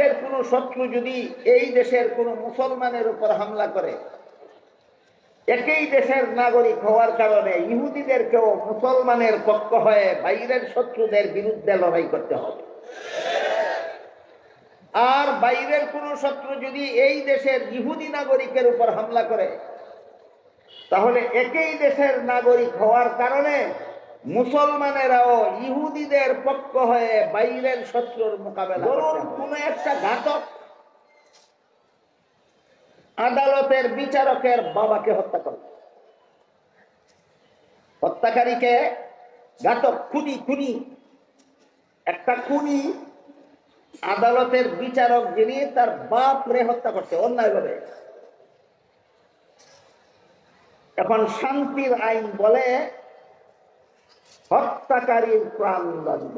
বাইরের কোনো শত্রু যদি এই দেশের কোনো মুসলমানের উপর হামলা করে, একই দেশের নাগরিক হওয়ার কারণে ইহুদিদেরকেও মুসলমানের পক্ষ হয়ে বাইরের শত্রুদের বিরুদ্ধে লড়াই করতে হবে। আর বাইরের কোন শত্রু যদি এই দেশের ইহুদি নাগরিকের উপর হামলা করে, তাহলে একই দেশের নাগরিক হওয়ার কারণে মুসলমানেরাও ইহুদিদের পক্ষ হয়ে বাইরের শত্রুর মোকাবেলা করতে হবে। কোন একটা ঘাতক আদালতের বিচারকের বাবাকে হত্যা করে, হত্যাকারীকে, ঘাতক, খুনি একটা খুনি আদালতের বিচারক যিনি, তার বাপ রে হত্যা করছে অন্যায়ভাবে। এখন শান্তির আইন বলে হত্যাকারীর প্রাণদণ্ড।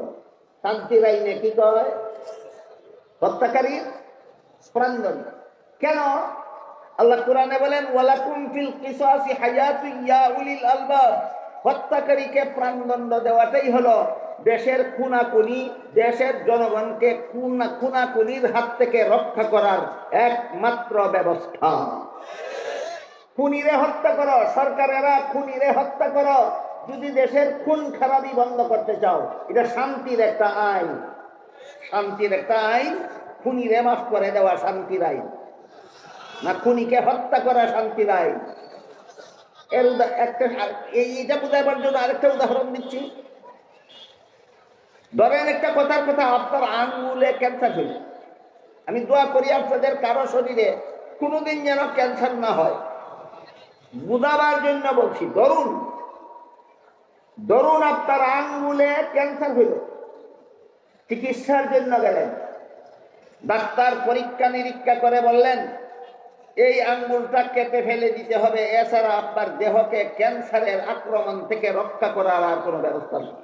শান্তির আইনে কি কয়? হত্যাকারীর প্রাণদণ্ড। কেন? আল্লাহ কোরআনে বলেন ওয়ালাকুম ফিল কিসাসি হায়াতুন ইয়া উলিল আলবাব। হত্যাকারীকে প্রাণদণ্ড দেওয়াটাই হলো দেশের খুনাখুনি, দেশের জনগণকে খুনাখুনির হাত থেকে রক্ষা করার একমাত্র ব্যবস্থা। খুনিরে হত্যা করো, সরকারেরা খুনিরে হত্যা করো যদি দেশের খুন খারাপি বন্ধ করতে চাও। এটা শান্তির একটা আইন, শান্তির একটা আইন। খুনিরে মাফ করে দেওয়া শান্তির আইন না, খুনিকে হত্যা করা শান্তির আইন। এর এইটা বোঝাবার জন্য আরেকটা উদাহরণ দিচ্ছি। ধরেন একটা কথার কথা, আপনার আঙ্গুলে ক্যান্সার হইল। আমি দোয়া করি আপনাদের কারো শরীরে কোনোদিন যেন ক্যান্সার না হয়। বুঝাবার জন্য বলছি, ধরুন আপনার আঙ্গুলে ক্যান্সার হইল, চিকিৎসার জন্য গেলেন, ডাক্তার পরীক্ষা নিরীক্ষা করে বললেন এই আঙ্গুলটা কেটে ফেলে দিতে হবে, এছাড়া আপনার দেহকে ক্যান্সারের আক্রমণ থেকে রক্ষা করার আর কোনো ব্যবস্থা নেই।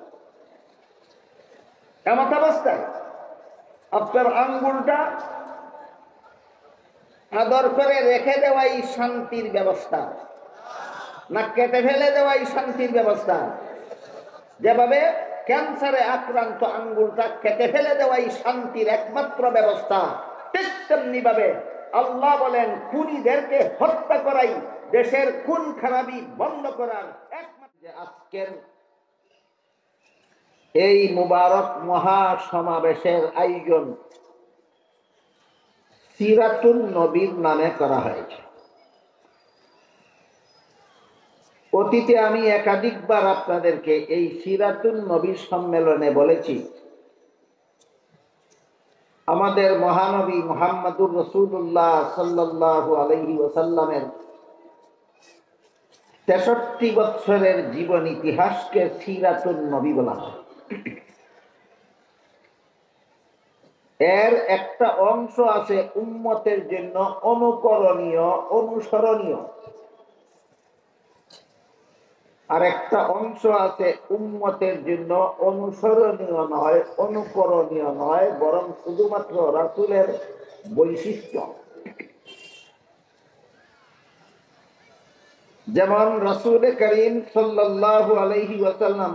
এমন অবস্থায় আপনার আঙ্গুলটা আদর করে রেখে দেওয়াই শান্তির ব্যবস্থা না কেটে ফেলে দেওয়াই শান্তির ব্যবস্থা? যেভাবে ক্যান্সারে আক্রান্ত আঙ্গুলটা কেটে ফেলে দেওয়াই শান্তির একমাত্র ব্যবস্থা, ঠিক তেমনি ভাবে আল্লাহ বলেন খুনিদেরকে হত্যা করাই দেশের খুন খারাপি বন্ধ করার একমাত্র। আজকের এই মুবারক মহাসমাবেশের আয়োজন সিরাতুন নবীর নামে করা হয়েছে। অতীতে আমি একাধিকবার আপনাদেরকে এই সিরাতুন নবীর সম্মেলনে বলেছি, আমাদের মহানবী মুহাম্মদুর রাসূলুল্লাহ সাল্লাল্লাহু আলাইহি ওয়াসাল্লামের 63 বছরের জীবন ইতিহাসকে সিরাতুন নবী বলা হয়। এর একটা অংশ আছে উম্মতের জন্য অনুকরণীয়, অনুসরণীয়, আর একটা অংশ আছে উম্মতের জন্য অনুসরণীয় নয়, অনুকরণীয় নয়, বরং শুধুমাত্র রাসূলের বৈশিষ্ট্য। যেমন রাসূল করিম সাল্লাল্লাহু আলাইহি ওয়াসাল্লাম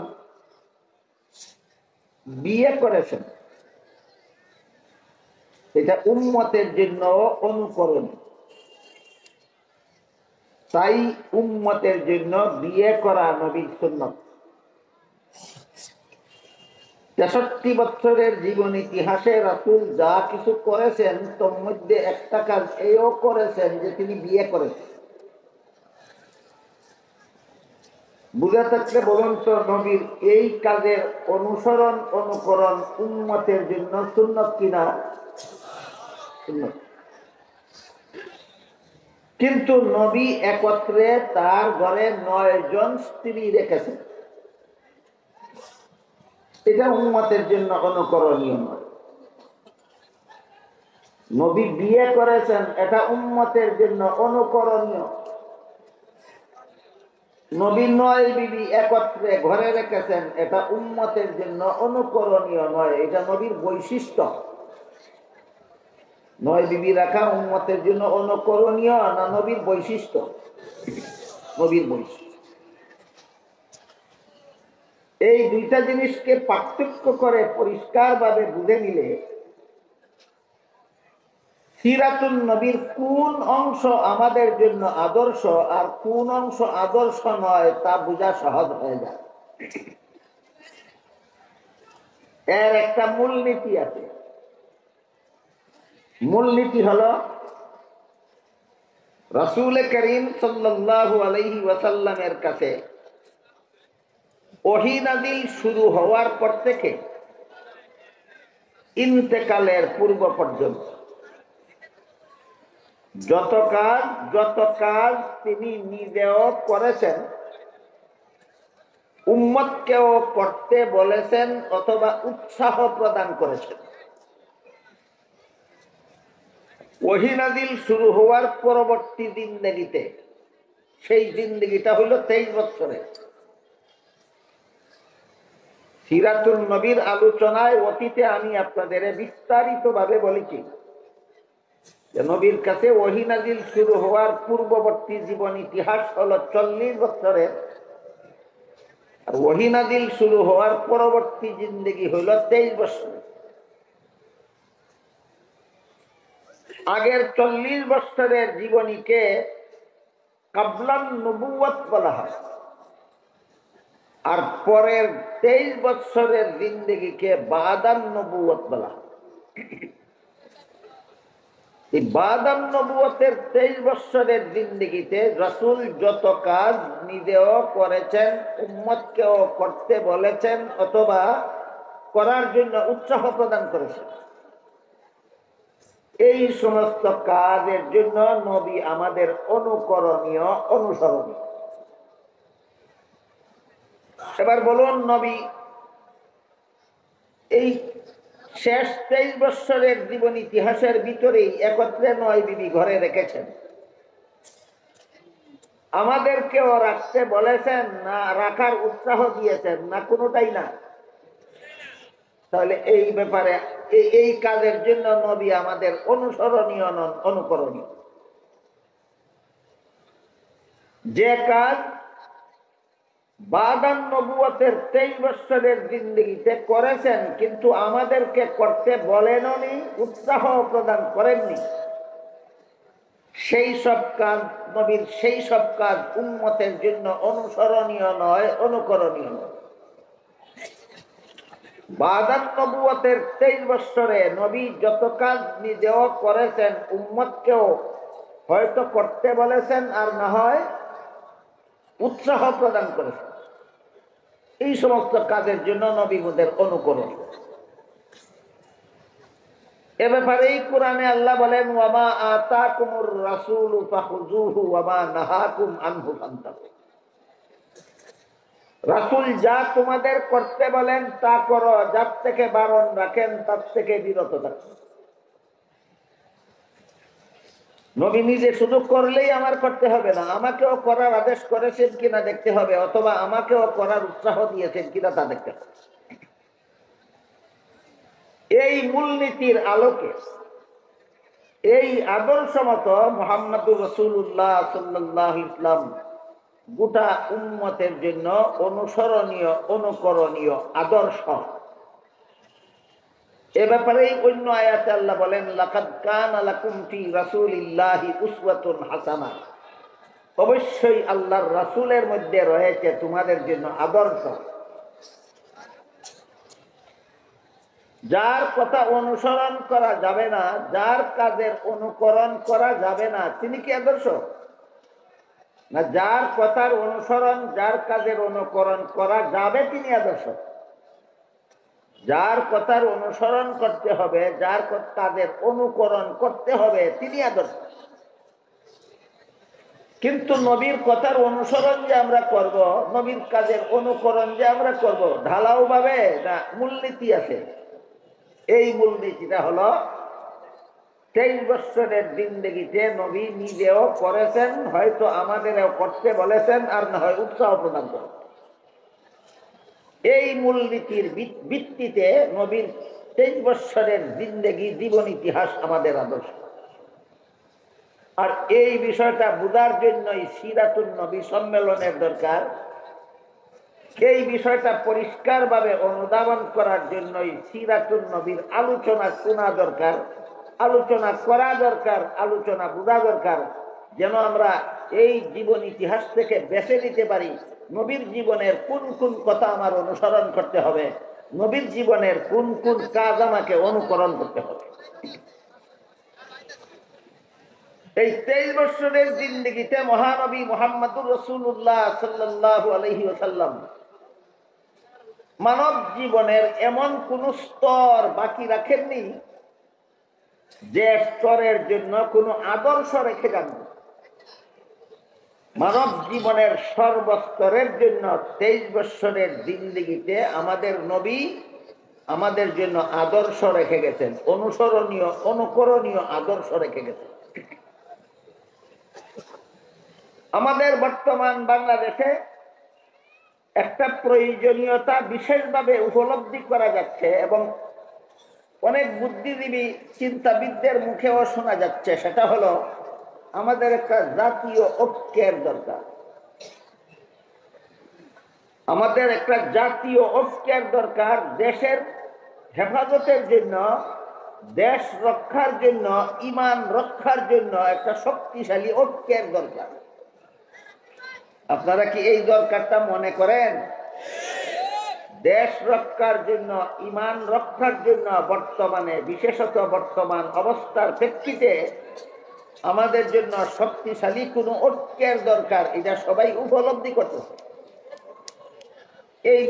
বিয়ে করেছেন, এটা উম্মতের জন্য অনুকরণীয়। তাই উম্মতের জন্য বিয়ে করা নবীর সুন্নাত। 63 বছরের জীবন ইতিহাসে রাসূল যা কিছু করেছেন তার মধ্যে একটা কাজ এও করেছেন যে তিনি বিয়ে করেছেন। বুঝা থাকলে বলুন তো, নবীর এই কাজের অনুসরণ, অনুকরণ উম্মতের জন্য সুন্নাত কিনা? সুন্নাত। কিন্তু নবী একত্রে তার ঘরে 9 জন স্ত্রী রেখেছেন, এটা উম্মতের জন্য অনুকরণীয় নয়। নবী বিয়ে করেছেন, এটা উম্মতের জন্য অনুকরণীয়। নবী 9 বিবি একত্রে ঘরে রেখেছেন, এটা উম্মতের জন্য অনুকরণীয় নয়, এটা নবীর বৈশিষ্ট্য। 9 বিবি রাখা উম্মতের জন্য অনুকরণীয় না নবীর বৈশিষ্ট্য? নবীর বৈশিষ্ট্য। এই দুইটা জিনিসকে পার্থক্য করে পরিষ্কারভাবে বুঝে নিলে সিরাতুন নবীর কোন অংশ আমাদের জন্য আদর্শ আর কোন অংশ আদর্শ নয় তা বোঝা সহজ হয়ে যায়। এর একটা মূলনীতি আছে। মূলনীতি হলো রাসূল করিম সাল্লাল্লাহু আলাইহি ওয়াসাল্লামের কাছে ওহী নাযিল শুরু হওয়ার পর থেকে ইন্তেকালের পূর্ব পর্যন্ত যত কাজ তিনি নিজেও করেছেন, উম্মতকেও করতে বলেছেন অথবা উৎসাহ প্রদান করেছেন। ওহী নাযিল শুরু হওয়ার পরবর্তী জিন্দেগিতে, সেই জিন্দেগিটা হইল 23 বছরে। সিরাতুল নবীর আলোচনায় অতীতে আমি আপনাদের বিস্তারিত ভাবে বলেছি যে নবীর কাছে ওহী নাযিল শুরু হওয়ার পূর্ববর্তী জীবন ইতিহাস হলো 40 বছরের, আর ওহী নাযিল শুরু হওয়ার পরবর্তী জিন্দেগি হইল 23 বছর। আগের 40 বছরের জীবনীকে কাবলান নবুয়ত বলা হয়, আর পরের 23 বছরের জিন্দেগিকে বাদান নবুয়ত বলা হয়। এই বাদান নবুয়তের 23 বছরের জিন্দেগিতে রাসূল যত কাজ নিজেও করেছেন, উম্মতকেও করতে বলেছেন অথবা করার জন্য উৎসাহ প্রদান করেছেন, এই সমস্ত কাজের জন্য নবী আমাদের অনুকরণীয়, অনুসরণীয়। এবার বলুন, নবী এই শেষ 23 বছরের জীবন ইতিহাসের ভিতরেই একত্রে 9 বিবি ঘরে রেখেছেন, আমাদেরকেও রাখতে বলেছেন না রাখার উৎসাহ দিয়েছেন না, কোনোটাই না। তাহলে এই ব্যাপারে এই কাজের জন্য নবী আমাদের অনুসরণীয় নন, অনুকরণীয়। যে কাজ বাদান নবুয়তের 23 বছরের জিন্দেগিতে করেছেন কিন্তু আমাদেরকে করতে বলেননি, উৎসাহ প্রদান করেননি, সেই সব কাজ নবীর, সেই সব কাজ উম্মতের জন্য অনুসরণীয় নয়, অনুকরণীয় নয়। বাদান নবুয়তের 23 বছরে নবী যত কাজ নিজেও করেছেন, উম্মতকেও হয়তো করতে বলেছেন আর না হয় উৎসাহ প্রদান করেছেন, এই সমস্ত কাজের জন্য নবী মোদের অনুকরণ। এ ব্যাপারেই কোরআনে আল্লাহ বলেন, ওয়ামা আতাকুমুর রাসূলু ফাখুযুহু ওয়ামা নাহাকুম আনহু ফান্তাহু। রাসূল যা তোমাদের করতে বলেন তা করো, যার থেকে বারণ রাখেন তার থেকে বিরত থাকো। নবী নিজে শুধু করলেই আমার করতে হবে না, আমাকেও করার আদেশ করেছেন কিনা দেখতে হবে, অথবা আমাকেও করার উৎসাহ দিয়েছেন কিনা তা দেখতে হবে। এই মূলনীতির আলোকে, এই আদর্শ মতো মুহাম্মদুর রাসূলুল্লাহ সাল্লাল্লাহু আলাইহি ওয়াসাল্লাম গোটা উম্মতের জন্য অনুসরণীয়, অনুকরণীয় আদর্শ। এ ব্যাপারেই অন্য আয়াতে আল্লাহ বলেন, লাকাদ কানা লাকুম ফি রাসূলিল্লাহি উসওয়াতুন হাসানাহ। অবশ্যই আল্লাহর রাসূলের মধ্যে রয়েছে তোমাদের জন্য আদর্শ। যার কথা অনুসরণ করা যাবে না, যার কাজের অনুকরণ করা যাবে না, তিনি কি আদর্শ? না যার কথার অনুসরণ, যার কাজের অনুকরণ করা যাবে তিনি আদর্শ। যার কথার অনুসরণ করতে হবে, যার কাজের অনুকরণ করতে হবে তিনি আদর্শ। কিন্তু নবীর কথার অনুসরণ যে আমরা করব, নবীর কাজের অনুকরণ যে আমরা করব, ঢালাও ভাবে না মূলনীতি আছে। এই মূলনীতিটা হলো 23 বছরের জিন্দেগিতে নবী নিজেও করেছেন, হয়তো আমাদেরও করতে বলেছেন আর না হয় উৎসাহ প্রদান করেন। এই মূলনীতির ভিত্তিতে নবীর 23 বছরের জিন্দেগি, জীবন ইতিহাস আমাদের আদর্শ। আর এই বিষয়টা বোঝার জন্যই সিরাতুন নবী সম্মেলনের দরকার। এই বিষয়টা পরিষ্কারভাবে অনুধাবন করার জন্যই সিরাতুন নবীর আলোচনা শোনা দরকার। আলোচনা করা দরকার, আলোচনা বোঝা দরকার, যেন আমরা এই জীবন ইতিহাস থেকে বেছে নিতে পারি নবীর জীবনের কোন কোন কথা আমার অনুসরণ করতে হবে, নবীর জীবনের কোন কোন কাজ আমাকে অনুকরণ করতে হবে। এই 23 বছরের জিন্দেগিতে মহানবী মুহাম্মদুর রাসূলুল্লাহ সাল্লাল্লাহু আলাইহি ওয়াসাল্লাম মানব জীবনের এমন কোন স্তর বাকি রাখেননি যে স্তরের জন্য কোনো আদর্শ রেখে যান। মানব জীবনের সর্বস্তরের জন্য 23 বছরের জিন্দেগিতে আমাদের নবী আমাদের জন্য আদর্শ রেখে গেছেন, অনুসরণীয় অনুকরণীয় আদর্শ রেখে গেছেন। আমাদের বর্তমান বাংলাদেশে একটা প্রয়োজনীয়তা বিশেষভাবে উপলব্ধি করা যাচ্ছে এবং অনেক বুদ্ধিজীবী চিন্তাবিদদের মুখেও শোনা যাচ্ছে, সেটা হলো আমাদের একটা জাতীয় ঐক্যের দরকার। আমাদের একটা জাতীয় ঐক্যের দরকার, দেশের হেফাজতের জন্য, দেশ রক্ষার জন্য, ঈমান রক্ষার জন্য একটা শক্তিশালী ঐক্যের দরকার। আপনারা কি এই দরকারটা মনে করেন? দেশ রক্ষার জন্য, ঈমান রক্ষার জন্য বর্তমানে, বিশেষত বর্তমান অবস্থার প্রেক্ষিতে আমাদের জন্য শক্তিশালী কোনো ঐক্যের দরকার, এটা সবাই উপলব্ধি করতেছে। এই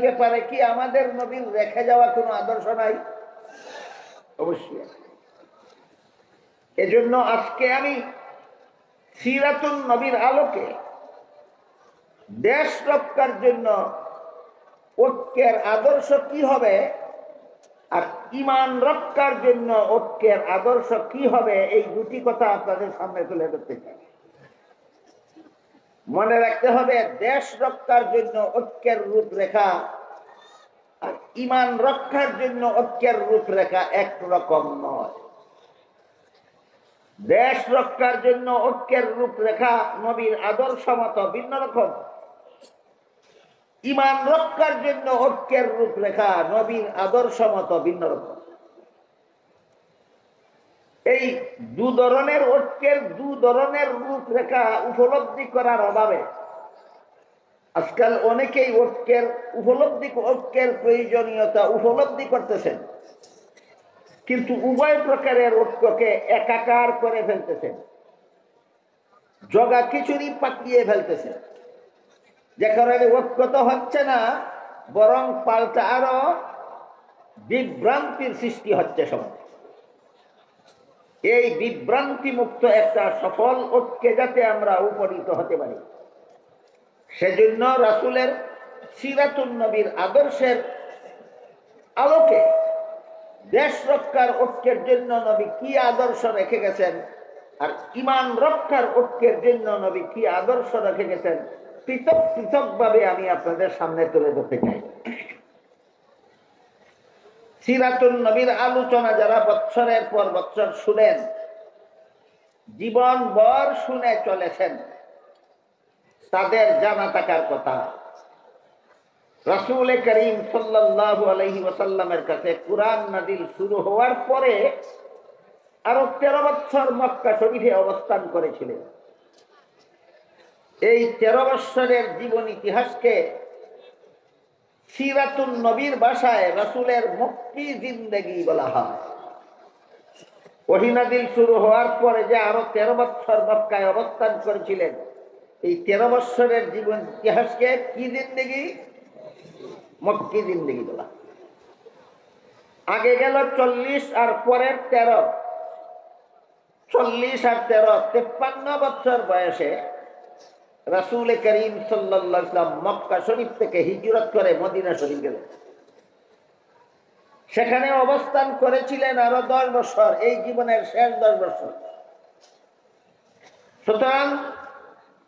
ব্যাপারে কি আমাদের নবীর রেখে যাওয়া কোনো আদর্শ নাই? অবশ্যই। এজন্য আজকে আমি সিরাতুন নবীর আলোকে দেশ রক্ষার জন্য ঐক্যের আদর্শ কি হবে আর ঈমান রক্ষার জন্য ঐক্যের আদর্শ কি হবে, এই দুটি কথা আপনাদের সামনে তুলে ধরতে চাই। মনে রাখতে হবে, দেশ রক্ষার জন্য ঐক্যের রূপরেখা আর ঈমান রক্ষার জন্য ঐক্যের রূপরেখা একরকম নয়। দেশ রক্ষার জন্য ঐক্যের রূপরেখা নবীর আদর্শ মতো ভিন্ন রকম, ঈমান রক্ষার জন্য ঐক্যের রূপরেখা নবীর আদর্শ মতো ভিন্ন রকম। এই দু ধরনের ঐক্যের দু ধরনের রূপরেখা উপলব্ধি করার অভাবে আজকাল অনেকেই ঐক্যের প্রয়োজনীয়তা উপলব্ধি করতেছেন, কিন্তু উভয় প্রকারের ঐক্যকে একাকার করে ফেলতেছেন, জগা খিচুড়ি পাকিয়ে ফেলতেছেন, যে কারণে ঐক্য তো হচ্ছে না, বরং পাল্টা আরো বিভ্রান্তির সৃষ্টি হচ্ছে সমাজে। এই বিভ্রান্তি মুক্ত একটা সফল ঐক্যে যাতে আমরা উপনীত হতে পারি, সেজন্য রাসূলের সিরাতুন নবীর আদর্শের আলোকে দেশ রক্ষার ঐক্যের জন্য নবী কি আদর্শ রেখে গেছেন আর ঈমান রক্ষার ঐক্যের জন্য নবী কি আদর্শ রেখে গেছেন, পৃথক পৃথক ভাবে আমি আপনাদের সামনে তুলে ধরতে চাই। সিরাতুন নবীর আলোচনা যারা বৎসরের পর বৎসর শুনেন, জীবনভর শুনে চলেছেন, তাদের জানা থাকার কথা রাসূল করিম সাল্লাল্লাহু আলাইহি ওয়াসাল্লামের কাছে কুরআন নাযিল শুরু হওয়ার পরে আরো 13 বছর মক্কা শরীফে অবস্থান করেছিলেন। এই 13 বছরের জীবন ইতিহাসকে সিরাতুন নবীর ভাষায় রাসূলের মক্কি জিন্দেগি বলা হয়। ওহী নাযিল শুরু হওয়ার পরে যে আরো 13 বছর মক্কায় অবস্থান করেছিলেন, এই 13 বছরের জীবন ইতিহাসকে কি জিন্দেগি? মক্কি জিন্দেগি বলা। আগে গেল 40 আর পরের 13, 40 আর 13, 53 বছর বয়সে রাসূল করিম সাল্লাল্লাহু আলাইহি ওয়াসাল্লাম মক্কা শরীফ থেকে হিজরত করে মদিনা শরীফ গেলেন। সেখানে অবস্থান করেছিলেন আরো 10 বছর, এই জীবনের শেষ 10 বছর। সুতরাং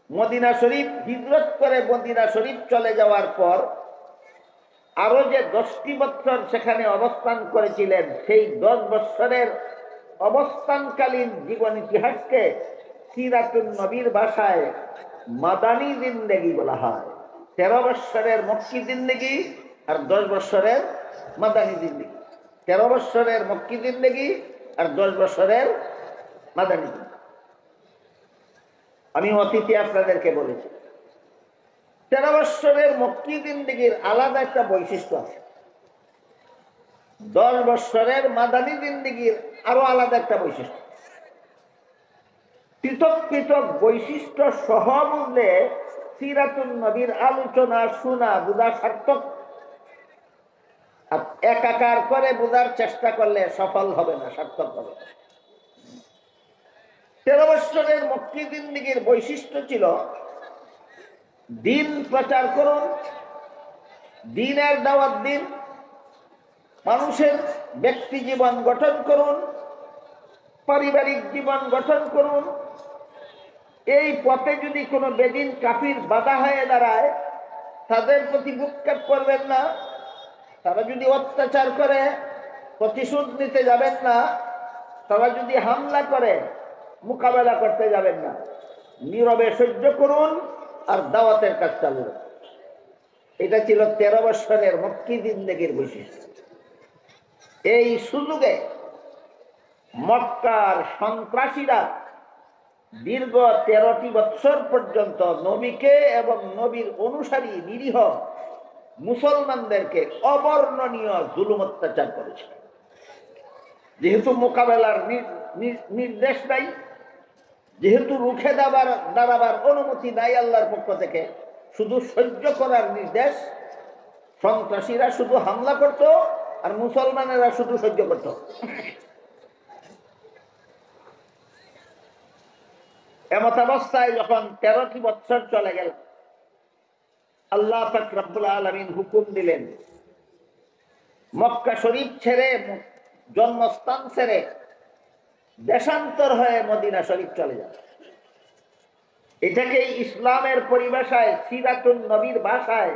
মদিনা শরীফ হিজরত করে মদিনা শরীফ চলে যাওয়ার পর আরো যে 10টি বছর সেখানে অবস্থান করেছিলেন, সেই 10 বছরের অবস্থানকালীন জীবন ইতিহাসকে সিরাতুন নবীর ভাষায় মাদানী জিন্দেগি বলা হয়। 13 বছরের মক্কি জিন্দেগি আর 10 বছরের মাদানী জিন্দেগি। 13 বছরের মক্কি জিন্দেগি আর 10 বছরের মাদানী জিন্দেগি। আমি অতীতে আপনাদেরকে বলেছি 13 বছরের মক্কি জিন্দেগির আলাদা একটা বৈশিষ্ট্য আছে, 10 বছরের মাদানী জিন্দেগির আরো আলাদা একটা বৈশিষ্ট্য। পৃথক পৃথক বৈশিষ্ট্য সহ বুঝলে সিরাতুন নবীর আলোচনা শোনা বোঝা সার্থক। একাকার করে বোঝার চেষ্টা করলে সফল হবে না, সার্থক হবে না। 13 বছরের মক্কি জিন্দেগির বৈশিষ্ট্য ছিল দিন প্রচার করুন, দিনের দাওয়াত দিন, মানুষের ব্যক্তি জীবন গঠন করুন, পারিবারিক জীবন গঠন করুন। এই পথে যদি কোনো বেদিন কাফির বাধা হয়ে দাঁড়ায় তাদের প্রতি ভ্রুক্ষেপ করবেন না, তারা যদি অত্যাচার করে প্রতিশোধ নিতে যাবেন না, তারা যদি হামলা করে মোকাবেলা করতে যাবেন না, নীরবে সহ্য করুন আর দাওয়াতের কাজ চালু রাখুন। এটা ছিল 13 বছরের মক্কি জিন্দেগির বৈশিষ্ট্য। এই সুযোগে মক্কার সন্ত্রাসীরা দীর্ঘ 13টি বছর পর্যন্ত নবীকে এবং নবীর অনুসারী নিরীহ মুসলমানদেরকে অবর্ণনীয় জুলুম অত্যাচার করেছে। যেহেতু মোকাবেলার নির্দেশ নাই, যেহেতু রুখে দাঁড়াবার অনুমতি নাই আল্লাহর পক্ষ থেকে, শুধু সহ্য করার নির্দেশ, সন্ত্রাসীরা শুধু হামলা করত আর মুসলমানেরা শুধু সহ্য করত। এমত অবস্থায় যখন 13টি বছর চলে গেল, আল্লাহ পাক রব্বুল আলামিন হুকুম দিলেন মক্কা শরীফ ছেড়ে, জন্মস্থান ছেড়ে দেশান্তর হয়ে মদিনা শরীফ চলে যাবে। এটাকে ইসলামের পরিভাষায়, সিরাতুন নবীর ভাষায়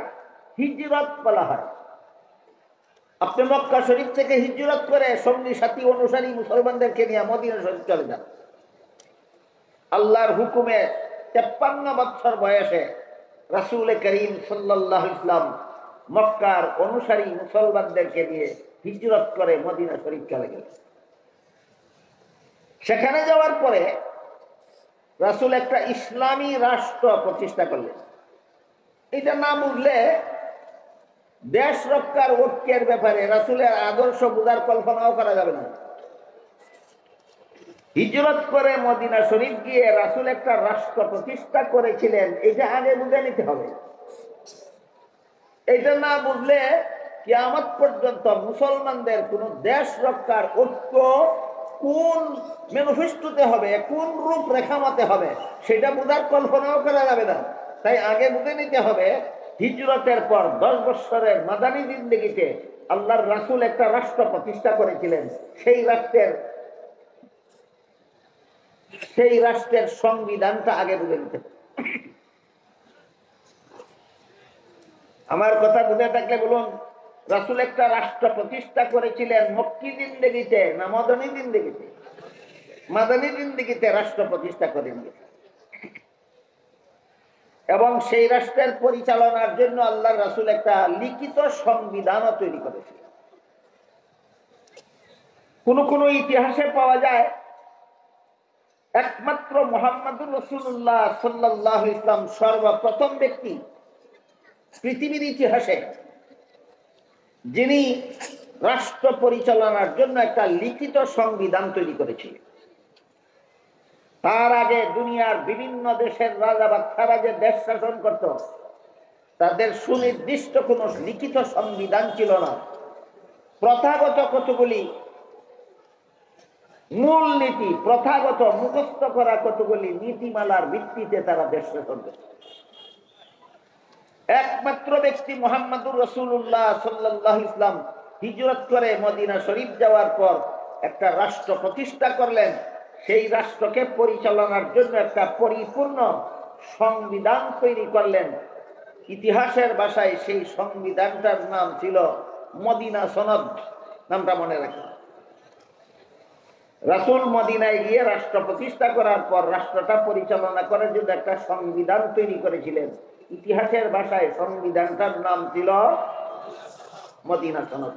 হিজরত বলা হয়। আপনি মক্কা শরীফ থেকে হিজরত করে সঙ্গী সাথী অনুসারী মুসলমানদেরকে নিয়ে মদিনা শরীফ চলে যান। আল্লাহর হুকুমে 53 বছর বয়সে রাসূল করিম সাল্লাল্লাহু আলাইহি ওয়াসাল্লাম মক্কার অনুসারী মুসলমানদেরকে নিয়ে হিজরত করে মদিনা শরীফ চলে গেলেন। সেখানে যাওয়ার পরে রাসূল একটা ইসলামী রাষ্ট্র প্রতিষ্ঠা করলেন। এটা না বুঝলে দেশ রক্ষার ঐক্যের ব্যাপারে রাসূলের আদর্শ বোঝার কল্পনাও করা যাবে না। হিজরত করে মদিনা শরীফ গিয়ে রাসূল একটা রাষ্ট্র প্রতিষ্ঠা করেছিলেন, এটা আগে বুঝে নিতে হবে। এটা না বুঝলে কিয়ামত পর্যন্ত মুসলমানদের কোন দেশ রক্ষার ঐক্য কোন ম্যানিফেস্টোতে হবে, কোন রূপ রেখামতে হবে, সেটা বোঝার কল্পনাও করা যাবে না। তাই আগে বুঝে নিতে হবে হিজরতের পর 10 বছরের মাদানী জিন্দেগিতে আল্লাহর রাসূল একটা রাষ্ট্র প্রতিষ্ঠা করেছিলেন। সেই রাষ্ট্রের সংবিধানটা আগে বুঝে নিতে হবে। আমার কথা বুঝে থাকলে বলুন, রাসূল একটা রাষ্ট্র প্রতিষ্ঠা করেছিলেন মক্কি জিন্দেগিতে না মাদানী জিন্দেগিতে? মাদানী জিন্দেগিতে রাষ্ট্র প্রতিষ্ঠা করে নিয়েছে এবং সেই রাষ্ট্রের পরিচালনার জন্য আল্লাহর রাসূল একটা লিখিত সংবিধানও তৈরি করেছিলেন। কোন ইতিহাসে পাওয়া যায় একমাত্র মুহাম্মদুর রাসূলুল্লাহ সাল্লাল্লাহু আলাইহি ওয়াসাল্লাম সর্বপ্রথম ব্যক্তি পৃথিবীর ইতিহাসে যিনি রাষ্ট্র পরিচালনার জন্য একটা লিখিত সংবিধান তৈরি করেছিলেন। তার আগে দুনিয়ার বিভিন্ন দেশের রাজা বাদশারা যে দেশ শাসন করত, তাদের সুনির্দিষ্ট কোন লিখিত সংবিধান ছিল না। প্রথাগত কতগুলি মূল নীতি, প্রথাগত মুখস্থ করা কতগুলি নীতিমালার ভিত্তিতে তারা দেশ শাসন করত। একমাত্র ব্যক্তি মুহাম্মদুর রাসূলুল্লাহ সাল্লাল্লাহু আলাইহি ওয়াসাল্লাম হিজরত করে মদিনা শরীফ যাওয়ার পর একটা রাষ্ট্র প্রতিষ্ঠা করলেন। সেই রাষ্ট্রকে পরিচালনার জন্য একটা পরিপূর্ণ সংবিধান তৈরি করলেন। ইতিহাসের ভাষায় সেই সংবিধানটার নাম ছিল মদিনা সনদ। নামটা মনে রাখেন। রাসূল মদিনায় গিয়ে রাষ্ট্র প্রতিষ্ঠা করার পর রাষ্ট্রটা পরিচালনা করার জন্য একটা সংবিধান তৈরি করেছিলেন। ইতিহাসের ভাষায় সংবিধানটার নাম ছিল মদিনা সনদ।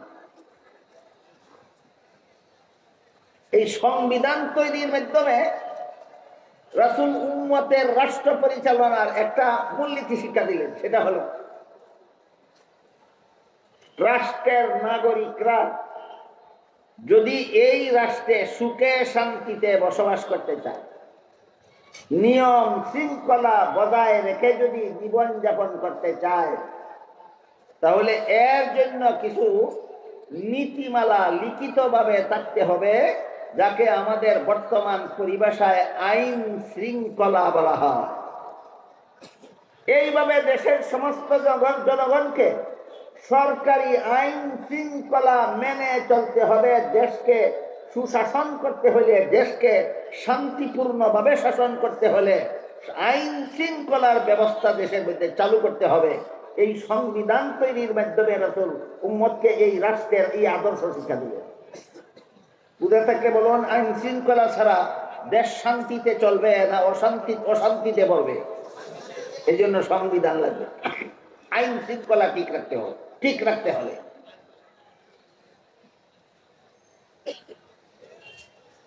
এই এই সংবিধান তৈরির মাধ্যমে রাসূল উম্মতের রাষ্ট্র পরিচালনার একটা মূলনীতি শিক্ষা দিলেন। সেটা হলো রাষ্ট্রের নাগরিকরা যদি এই রাষ্ট্রে সুখে শান্তিতে বসবাস করতে চায়, নিয়ম শৃঙ্খলা বজায় রেখে যদি জীবনযাপন করতে চায়, তাহলে এর জন্য কিছু নীতিমালা লিখিতভাবে থাকতে হবে, যাকে আমাদের বর্তমান পরিভাষায় আইন শৃঙ্খলা বলা হয়। এইভাবে দেশের সমস্ত জনগণকে সরকারি আইন শৃঙ্খলা মেনে চলতে হবে। দেশকে সুশাসন করতে হলে, দেশকে শান্তিপূর্ণভাবে শাসন করতে হলে আইন শৃঙ্খলার ব্যবস্থা দেশের মধ্যে চালু করতে হবে। এই সংবিধান তৈরির মাধ্যমে রাসূল উম্মতকে এই রাষ্ট্রের এই আদর্শ শিক্ষা দিলেন। বুঝে থাকলে বলুন, আইন শৃঙ্খলা ছাড়া দেশ শান্তিতে চলবে না অশান্তিতে পড়বে? এই জন্য সংবিধান লাগবে। আইন শৃঙ্খলা ঠিক রাখতে হবে।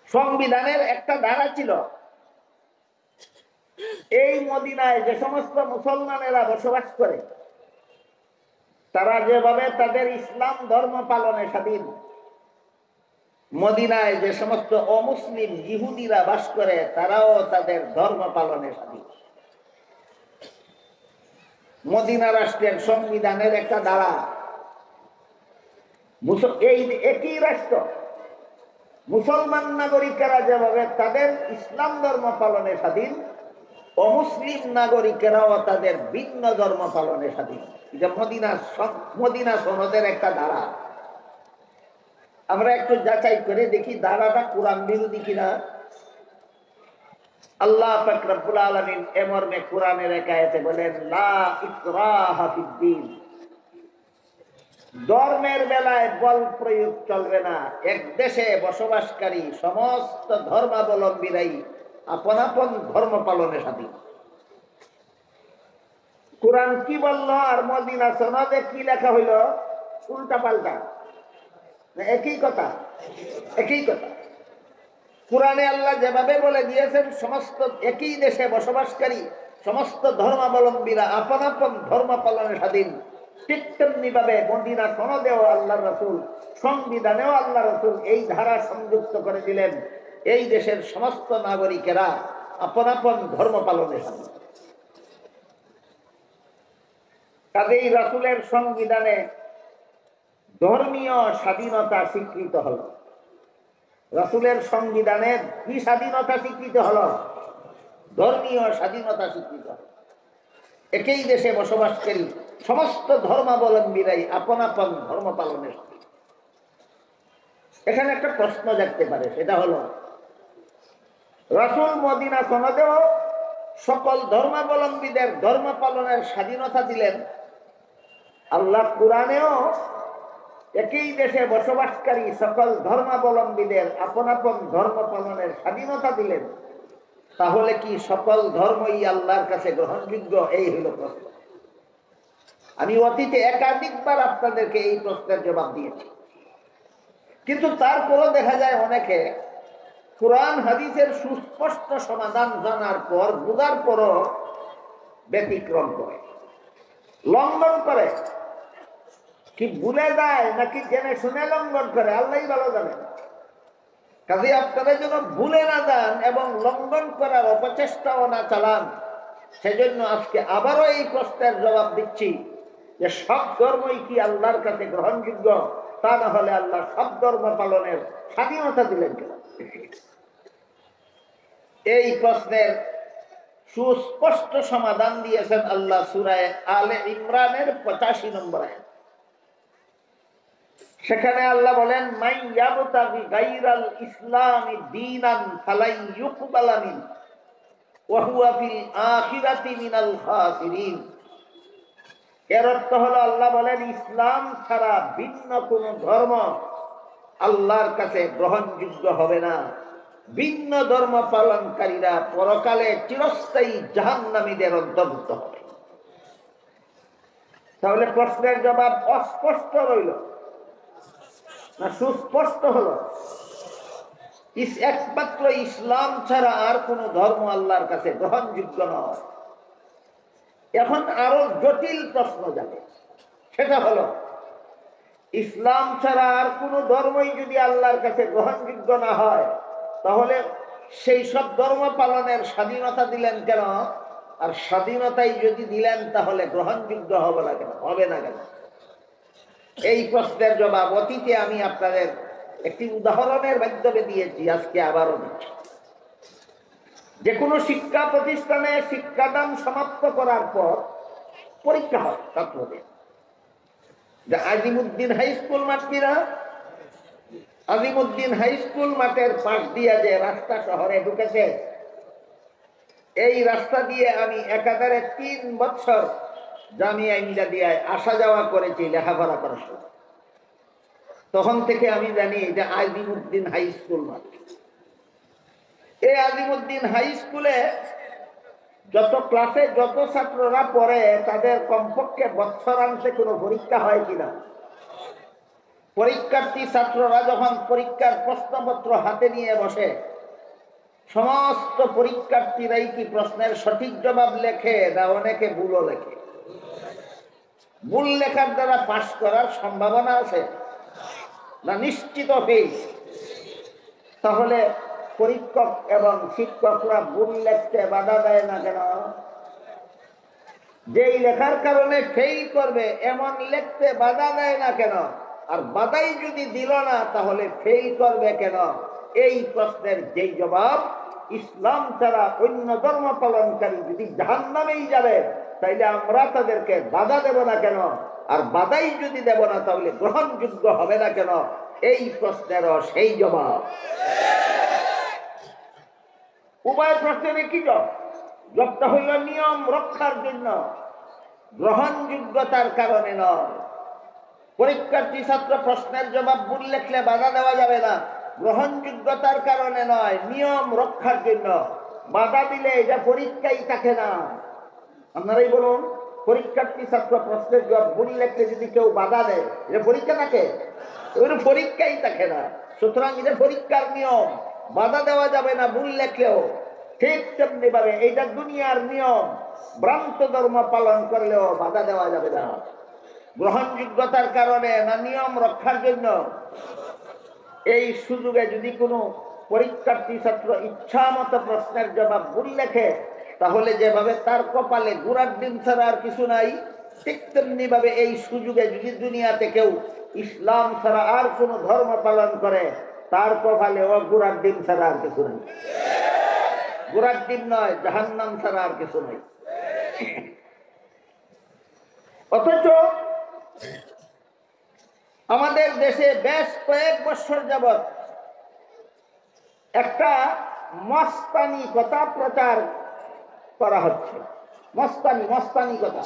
সংবিধানের একটা ধারা ছিল, এই মদিনায় যে সমস্ত মুসলমানেরা বসবাস করে তারা যেভাবে তাদের ইসলাম ধর্ম পালনে স্বাধীন, মদিনায় যে সমস্ত অমুসলিম ইহুদিরা বাস করে তারাও তাদের ধর্ম পালনে স্বাধীন। মদিনা রাষ্ট্রের সংবিধানের একটা ধারা, এই একই রাষ্ট্র মুসলমান নাগরিকেরা যেভাবে তাদের ইসলাম ধর্ম পালনে স্বাধীন, অমুসলিম নাগরিকেরাও তাদের ভিন্ন ধর্ম পালনে স্বাধীন। এটা মদিনা সনদের একটা ধারা। আমরা একটু যাচাই করে দেখি ধারাটা কোরআন বিরোধী কিনা। আল্লাহ পাক রব্বুল আলামিন এ মর্মে কোরআনের এক আয়াতে বলেন, লা ইকরাহা ফিদ্দীন, ধর্মের বেলায় বল প্রয়োগ চলবে না। এক দেশে বসবাসকারী সমস্ত ধর্মাবলম্বীরাই আপন আপন ধর্ম পালনে স্বাধীন। কোরআন কি বলল আর মদিনা সনদে কি লেখা হইল উল্টা পাল্টা? একই কথা, একই কথা। কোরআনে আল্লাহ যেভাবে বলে দিয়েছেন সমস্ত একই দেশে বসবাসকারী সমস্ত ধর্মাবলম্বীরা আপন আপন ধর্ম পালনে স্বাধীন, ঠিক তেমনি ভাবে মদিনা সনদেও আল্লাহ রাসূল, সংবিধানেও আল্লাহ রাসূল এই ধারা সংযুক্ত করে দিলেন, এই দেশের সমস্ত নাগরিকেরা আপন আপন ধর্ম পালনে স্বাধীন। কাজেই রাসূলের সংবিধানে ধর্মীয় স্বাধীনতা স্বীকৃত হল। রাসূলের সংবিধানে কি স্বাধীনতা স্বীকৃত হল? ধর্মীয় স্বাধীনতা স্বীকৃত হল। একই দেশে বসবাসকারী সমস্ত ধর্মাবলম্বীরাই আপন আপন ধর্ম পালনের। এখানে একটা প্রশ্ন জাগতে পারে, সেটা হলো রাসূল মদিনা সনদেও সকল ধর্মাবলম্বীদের ধর্ম পালনের স্বাধীনতা দিলেন, আল্লাহ কোরআনেও একই দেশে বসবাসকারী সকল ধর্মাবলম্বীদের আপন আপন ধর্ম পালনের স্বাধীনতা দিলেন, তাহলে কি সকল ধর্মই আল্লাহর কাছে গ্রহণযোগ্য? এই হলো প্রশ্ন। আমি অতীতে একাধিকবার আপনাদেরকে এই প্রশ্নের জবাব দিয়েছি, কিন্তু তারপরও দেখা যায় অনেকে কোরআন হাদিসের সুস্পষ্ট সমাধান জানার পর, বোঝার পরও ব্যতিক্রম করে, লঙ্ঘন করে। কি ভুলে যায় নাকি জেনে শুনে লঙ্ঘন করে, আল্লাহই ভালো জানেন। কাজে আপনারা যেন ভুলে না যান এবং লঙ্ঘন করার অপচেষ্টাও না চালান, সেজন্য আজকে আবারও এই প্রশ্নের জবাব দিচ্ছি যে সব ধর্মই কি আল্লাহর কাছে গ্রহণযোগ্য? তা না হলে আল্লাহ সব ধর্ম পালনের স্বাধীনতা দিলেন কেন? এই প্রশ্নের সুস্পষ্ট সমাধান দিয়েছেন আল্লাহ সূরা আলে ইমরানের 85 নম্বর আয়াত। সেখানে আল্লাহ বলেন, মান ইয়াবতাগি গায়রাল ইসলামি দীনান ফালাই ইউকবালা মিন ওয়া হুয়া ফিল আখিরাতি মিনাল খাসিরিন। এর অর্থ হলো, আল্লাহ বলেন ইসলাম ছাড়া ভিন্ন কোন ধর্ম আল্লাহর কাছে গ্রহণযোগ্য হবে না। ভিন্ন ধর্ম পালনকারীরা পরকালে চিরস্থায়ী জাহান্নামীদের অন্তর্ভুক্ত হবে। তাহলে প্রশ্নের জবাব অস্পষ্ট রইল না সুস্পষ্ট হলো? একমাত্র ইসলাম ছাড়া আর কোন ধর্ম আল্লাহর কাছে গ্রহণযোগ্য নয়। এখন আরো জটিল প্রশ্ন যাবে, সেটা হলো ইসলাম ছাড়া আর কোন ধর্মই যদি আল্লাহর কাছে গ্রহণযোগ্য না হয়, তাহলে সেই সব ধর্ম পালনের স্বাধীনতা দিলেন কেন? আর স্বাধীনতাই যদি দিলেন তাহলে গ্রহণযোগ্য হবে না কেন? এই প্রশ্নের জবাব অতীতে আমি আপনাদের একটি উদাহরণের মাধ্যমে দিয়েছি, আজকে আবারও দিচ্ছি। যে কোনো শিক্ষা প্রতিষ্ঠানে শিক্ষাদান সমাপ্ত করার পর পরীক্ষা হয় ছাত্রদের। আজিমউদ্দিন হাই স্কুল মাঠ কিনা? আজিমউদ্দিন হাই স্কুল মাঠের পাশ দিয়ে যে রাস্তা শহরে ঢুকেছে, এই রাস্তা দিয়ে আমি একাধারে 3 বছর জামিয়া ইমদাদিয়ায় আসা যাওয়া করেছি লেখাপড়া করার সময়। তখন থেকে আমি জানি এটা আজিমউদ্দিন হাই স্কুল মাঠ। এই আজিমউদ্দিন হাই স্কুলে যত ক্লাসে যত ছাত্ররা পড়ে, তাদের কমপক্ষে বৎসরাংশে কোনো পরীক্ষা হয় কিনা? পরীক্ষার্থী ছাত্ররা যখন পরীক্ষার প্রশ্নপত্র হাতে নিয়ে বসে, সমস্ত পরীক্ষার্থীরাই কি প্রশ্নের সঠিক জবাব লেখে না অনেকে ভুলও লেখে? ভুল লেখার দ্বারা পাশ করার সম্ভাবনা আছে না নিশ্চিত ফেল? তাহলে পরীক্ষক এবং শিক্ষকরা ভুল লিখতে বাধা দেয় না কেন? যেই লেখার কারণে ফেল করবে এমন লিখতে বাধা দেয় না কেন? আর বাধাই যদি দিল না তাহলে ফেল করবে কেন? এই প্রশ্নের যেই জবাব, ইসলাম ছাড়া অন্য ধর্ম পালনকারী যদি জাহান্নামেই যাবে, তাইলে আমরা তাদেরকে বাধা দেব না কেন? আর বাধাই যদি দেব না তাহলে গ্রহণযোগ্য হবে না কেন? এই প্রশ্নেরও সেই জবাব। উভয় প্রশ্নের কি জবাব? জবটা হইল নিয়ম রক্ষার জন্য, গ্রহণযোগ্যতার কারণে নয়। পরীক্ষার্থী ছাত্র প্রশ্নের জবাব ভুল লিখলে বাধা দেওয়া যাবে না, গ্রহণযোগ্যতার কারণে নয়, নিয়ম রক্ষার জন্য। বাধা দিলে এটা পরীক্ষাই থাকে না। আপনারাই বলুন, পরীক্ষার্থী ছাত্র প্রশ্নের জবাব ভুল লিখলে যদি কেউ বাধা দেয়, এটা পরীক্ষা থাকে? পরীক্ষাই থাকে না। সুতরাং এটা পরীক্ষার নিয়ম, বাধা দেওয়া যাবে না ভুল লেখলেও। ঠিক তেমনি ভাবে এইটা দুনিয়ার নিয়ম, ভ্রান্ত ধর্ম পালন করলেও বাধা দেওয়া যাবে না। গ্রহণযোগ্যতার কারণে না নিয়ম রক্ষার জন্য? এই সুযোগে যদি কোনো পরীক্ষার্থী ছাত্র ইচ্ছা মতো প্রশ্নের জবাব ভুল লেখে, তাহলে যেভাবে তার কপালে ঘোড়ার ডিম ছাড়া আর কিছু নাই, ঠিক তেমনি ভাবে এই সুযোগে যদি দুনিয়াতে কেউ ইসলাম ছাড়া আর কোন ধর্ম পালন করে, তার কপালে ও ঘোড়ার ডিম ছাড়া আর কিছু নাই। ঘোড়ার ডিম নয়, জাহান্নাম ছাড়া আর কিছু নাই। অথচ আমাদের দেশে বেশ কয়েক বছর যাবৎ একটা মস্তানি কথা প্রচার করা হচ্ছে। মস্তানি কথা।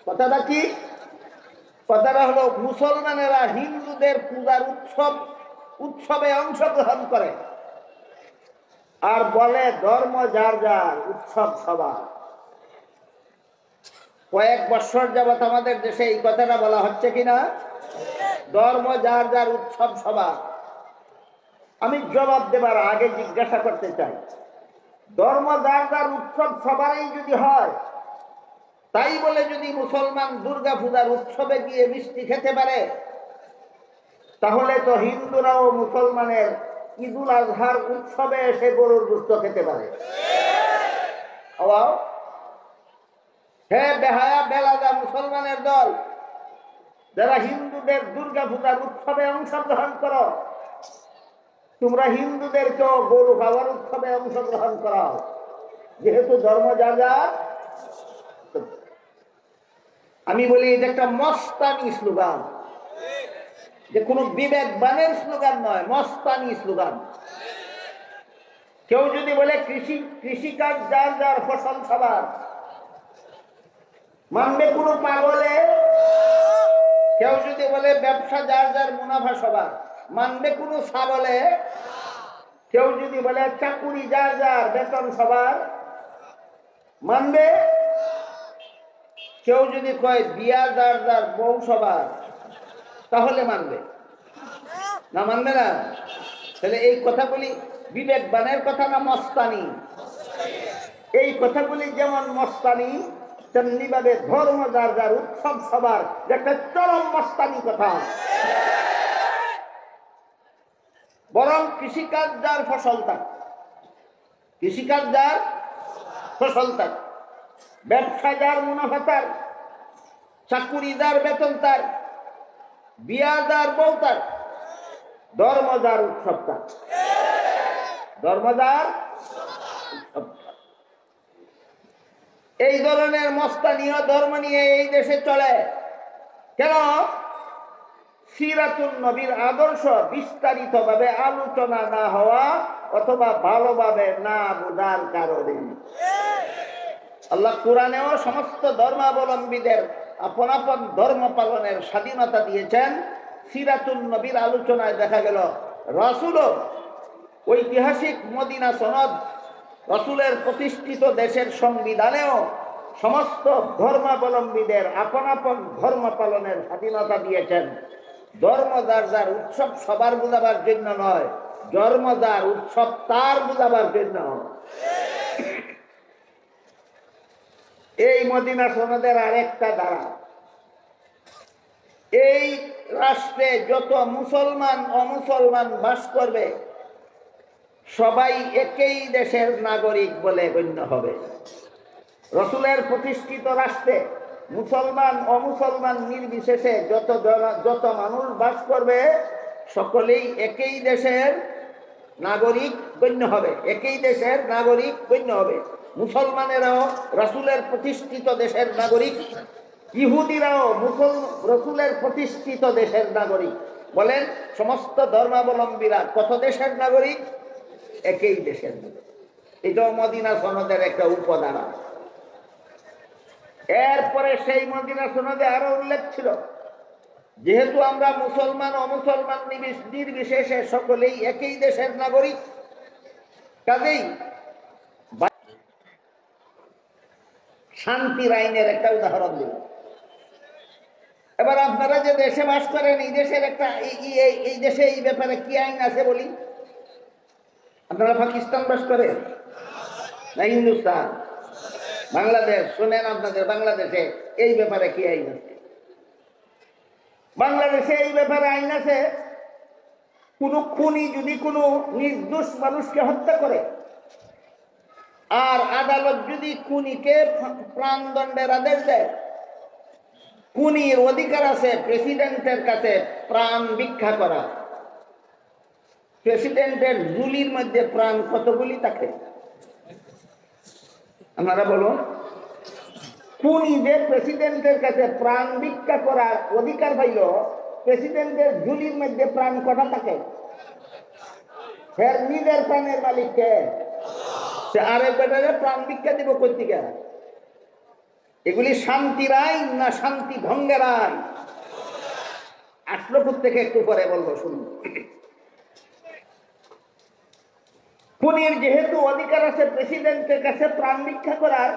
কথাটা কি? কথাটা হলো মুসলমানেরা হিন্দুদের পূজার উৎসবে অংশগ্রহণ করে আর বলে ধর্ম যার যার, উৎসব সবার। কয়েক বছর যাবৎ আমাদের দেশে এই কথাটা বলা হচ্ছে কিনা? ধর্ম যার যার, উৎসব সবার। আমি জবাব দেবার আগে জিজ্ঞাসা করতে চাই, ধর্ম যার যার, উৎসব সবারই যদি হয়, তাই বলে যদি মুসলমান দুর্গা পূজার উৎসবে গিয়ে মিষ্টি খেতে পারে, তাহলে তো হিন্দুরাও মুসলমানের ঈদুল আজহার উৎসবে এসে গরুর গোশত খেতে পারে। হে বেহায়া বেলাদা মুসলমানের দল, যারা হিন্দুদের দুর্গা পূজার উৎসবে অংশগ্রহণ করো, তোমরা হিন্দুদেরকেও গরু খাওয়ার উৎসবে অংশগ্রহণ করাও, যেহেতু ধর্ম যার যার। আমি বলি এটা একটা মস্তানি স্লোগান, যে কোনো বিবেকবানের স্লোগান নয়, মস্তানি স্লোগান। কেউ যদি বলে কৃষিকাজ যার যার, ফসল সবার, মানবে কোনো পাগলে? কেউ যদি বলে ব্যবসা যার যার, মুনাফা সবার, মানবে কোনো ছাগলে? কেউ যদি বলে চাকুরি যার যার, বেতন সবার, মানবে? কেউ যদি কয় বিয়া যার যার, বউ সবার, তাহলে মানবে না? মানবে না। তাহলে এই কথাগুলি বিবেকবানের কথা না মস্তানি? এই কথাগুলি যেমন মস্তানি, তেমনি ভাবে ধর্ম যার যার উৎসব সবার একটা চরম মস্তানি কথা। বরং কৃষিকাজ যার ফসল তার, কৃষিকাজ যার ফসল তার, ব্যবসা যার মুনাফা তার, চাকুরি যার বেতন তার, বিয়া যার বউ তার, ধর্ম যার উৎসব তার, ধর্ম যার উৎসব তার। এই ধরনের মস্তানীয় ধর্ম নিয়ে এই দেশে চলে কেন? সিরাতুন নবীর আদর্শ বিস্তারিত ভাবে আলোচনা না হওয়া অথবা ভালোভাবে না বোঝার কারণে। আল্লাহ কোরআনেও সমস্ত ধর্মাবলম্বীদের আপন আপন ধর্ম পালনের স্বাধীনতা দিয়েছেন। সিরাতুন নবীর আলোচনায় দেখা গেল রাসূলও ঐতিহাসিক মদিনা সনদ, রাসূলের প্রতিষ্ঠিত দেশের সংবিধানেও সমস্ত ধর্মাবলম্বীদের আপন আপন ধর্ম পালনের স্বাধীনতা দিয়েছেন। ধর্ম যার যার উৎসব সবার বুঝাবার জন্য নয়, ধর্ম যার উৎসব তার বুঝাবার জন্য। এই মদিনা সনদের আরেকটা ধারা, এই রাষ্ট্রে যত মুসলমান অমুসলমান বাস করবে সবাই একই দেশের নাগরিক বলে গণ্য হবে। রাসূলের প্রতিষ্ঠিত রাষ্ট্রে মুসলমান অমুসলমান নির্বিশেষে যত মানুষ বাস করবে সকলেই একই দেশের নাগরিক গণ্য হবে, একই দেশের নাগরিক গণ্য হবে। মুসলমানেরাও রাসূলের প্রতিষ্ঠিত দেশের নাগরিক, ইহুদিরাও রাসূলের প্রতিষ্ঠিত দেশের নাগরিক। বলেন সমস্ত ধর্মাবলম্বীরা কত দেশের নাগরিক? একই দেশের নাগরিক। এটাও মদিনা সনদের একটা উপধারা। এরপরে সেই মদিনা সনদে আরো উল্লেখ ছিল, যেহেতু আমরা মুসলমান অমুসলমান নির্বিশেষে সকলেই একই দেশের নাগরিক, কাজেই শান্তির আইনের একটা উদাহরণ দিল। এবার আপনারা যে দেশে বাস করেন এই দেশের একটা এই দেশে এই ব্যাপারে কি আইন আছে বলি? আপনারা পাকিস্তান বাস করেন না হিন্দুস্তান? বাংলাদেশ শোনেন, আপনাদের বাংলাদেশে এই ব্যাপারে কি আইন আছে? বাংলাদেশে এই ব্যাপারে আইন আছে, কোন খুনি যদি কোনো নির্দোষ মানুষকে হত্যা করে আর আদালত যদি খুনিকে প্রাণদণ্ডের আদেশ দেয়, খুনির অধিকার আছে প্রেসিডেন্টের কাছে প্রাণ ভিক্ষা করা। প্রেসিডেন্টের ঝুলির মধ্যে প্রাণ কতগুলি থাকে আপনারা বলুন? খুনি যে প্রেসিডেন্টের কাছে প্রাণ ভিক্ষা করার অধিকার পাইল, প্রেসিডেন্টের ঝুলির মধ্যে প্রাণ কটা থাকে? নিজের প্রাণের মালিককে সে আরেক বেটারে প্রাণ ভিক্ষা দিব কর্তৃকা। এগুলি শান্তির আইন না শান্তি ভঙ্গের আইন? আসলো থেকে একটু পরে বলবো, শুনুন। খুনির যেহেতু অধিকার আছে প্রেসিডেন্টের কাছে প্রাণ ভিক্ষা করার,